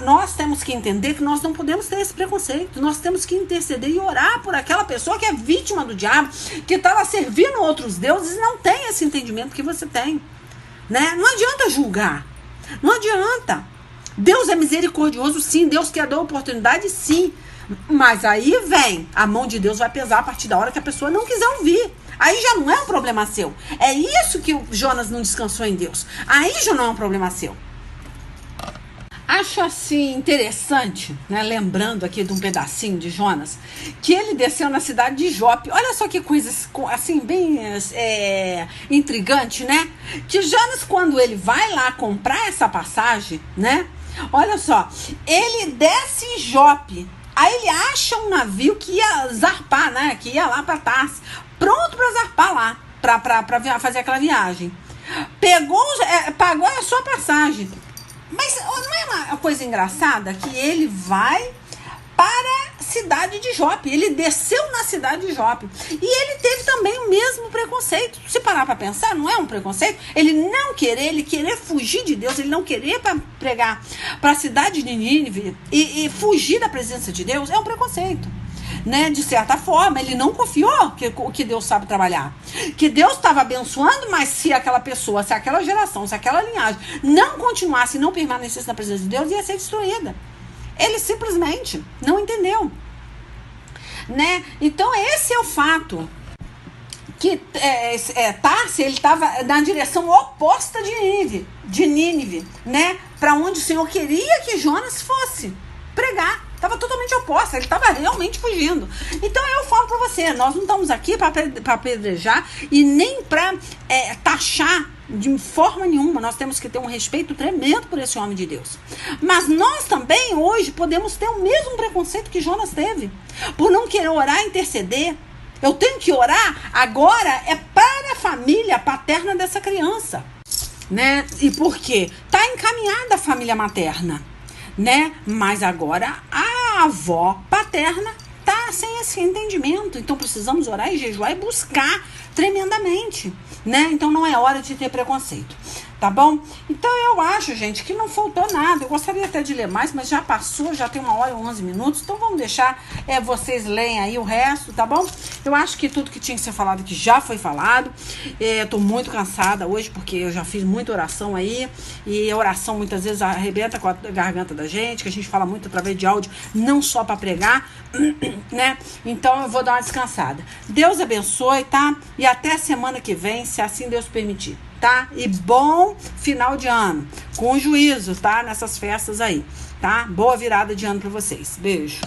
nós temos que entender que nós não podemos ter esse preconceito. Nós temos que interceder e orar por aquela pessoa que é vítima do diabo, que está lá servindo outros deuses e não tem esse entendimento que você tem. Né? Não adianta julgar. Não adianta. Deus é misericordioso, sim. Deus quer dar oportunidade, sim. Mas aí vem, a mão de Deus vai pesar a partir da hora que a pessoa não quiser ouvir. Aí já não é um problema seu. É isso que o Jonas não descansou em Deus. Aí já não é um problema seu. Acho assim interessante, né, lembrando aqui de um pedacinho de Jonas, que ele desceu na cidade de Jope. Olha só que coisa assim bem intrigante, né? Que Jonas, quando ele vai lá comprar essa passagem, né? Olha só, ele desce em Jope. Aí ele acha um navio que ia zarpar, né? Que ia lá para Tarsis, pronto para zarpar lá, para fazer aquela viagem. Pagou a sua passagem. Mas não é uma coisa engraçada que ele vai para a cidade de Jope. Ele desceu na cidade de Jope. E ele teve também o mesmo preconceito. Se parar para pensar, não é um preconceito? Ele querer fugir de Deus, ele não querer pregar para a cidade de Nínive e fugir da presença de Deus, é um preconceito. Né? De certa forma, ele não confiou que Deus sabe trabalhar. Que Deus estava abençoando, mas se aquela pessoa, se aquela geração, se aquela linhagem não continuasse e não permanecesse na presença de Deus, ia ser destruída. Ele simplesmente não entendeu. Né? Então, esse é o fato. Que Tarsis, ele estava na direção oposta de Nínive, né? Para onde o Senhor queria que Jonas fosse pregar. Estava totalmente oposta, ele estava realmente fugindo. Então eu falo para você, nós não estamos aqui para apedrejar e nem para taxar de forma nenhuma. Nós temos que ter um respeito tremendo por esse homem de Deus. Mas nós também hoje podemos ter o mesmo preconceito que Jonas teve, por não querer orar e interceder. Eu tenho que orar agora para a família paterna dessa criança, né? E por quê? Está encaminhada a família materna, né? Mas agora a avó paterna tá sem esse entendimento. Então precisamos orar e jejuar e buscar tremendamente, né? Então não é hora de ter preconceito, tá bom? Então eu acho, gente, que não faltou nada. Eu gostaria até de ler mais, mas já passou, já tem 1h11. Então vamos deixar vocês leem aí o resto, tá bom? Eu acho que tudo que tinha que ser falado que já foi falado. Tô muito cansada hoje porque eu já fiz muita oração aí, e a oração muitas vezes arrebenta com a garganta da gente, que a gente fala muito através de áudio, não só para pregar, né? Então eu vou dar uma descansada. Deus abençoe, tá? E até semana que vem, se assim Deus permitir, tá? E bom final de ano, com juízo, tá? Nessas festas aí, tá? Boa virada de ano para vocês. Beijo.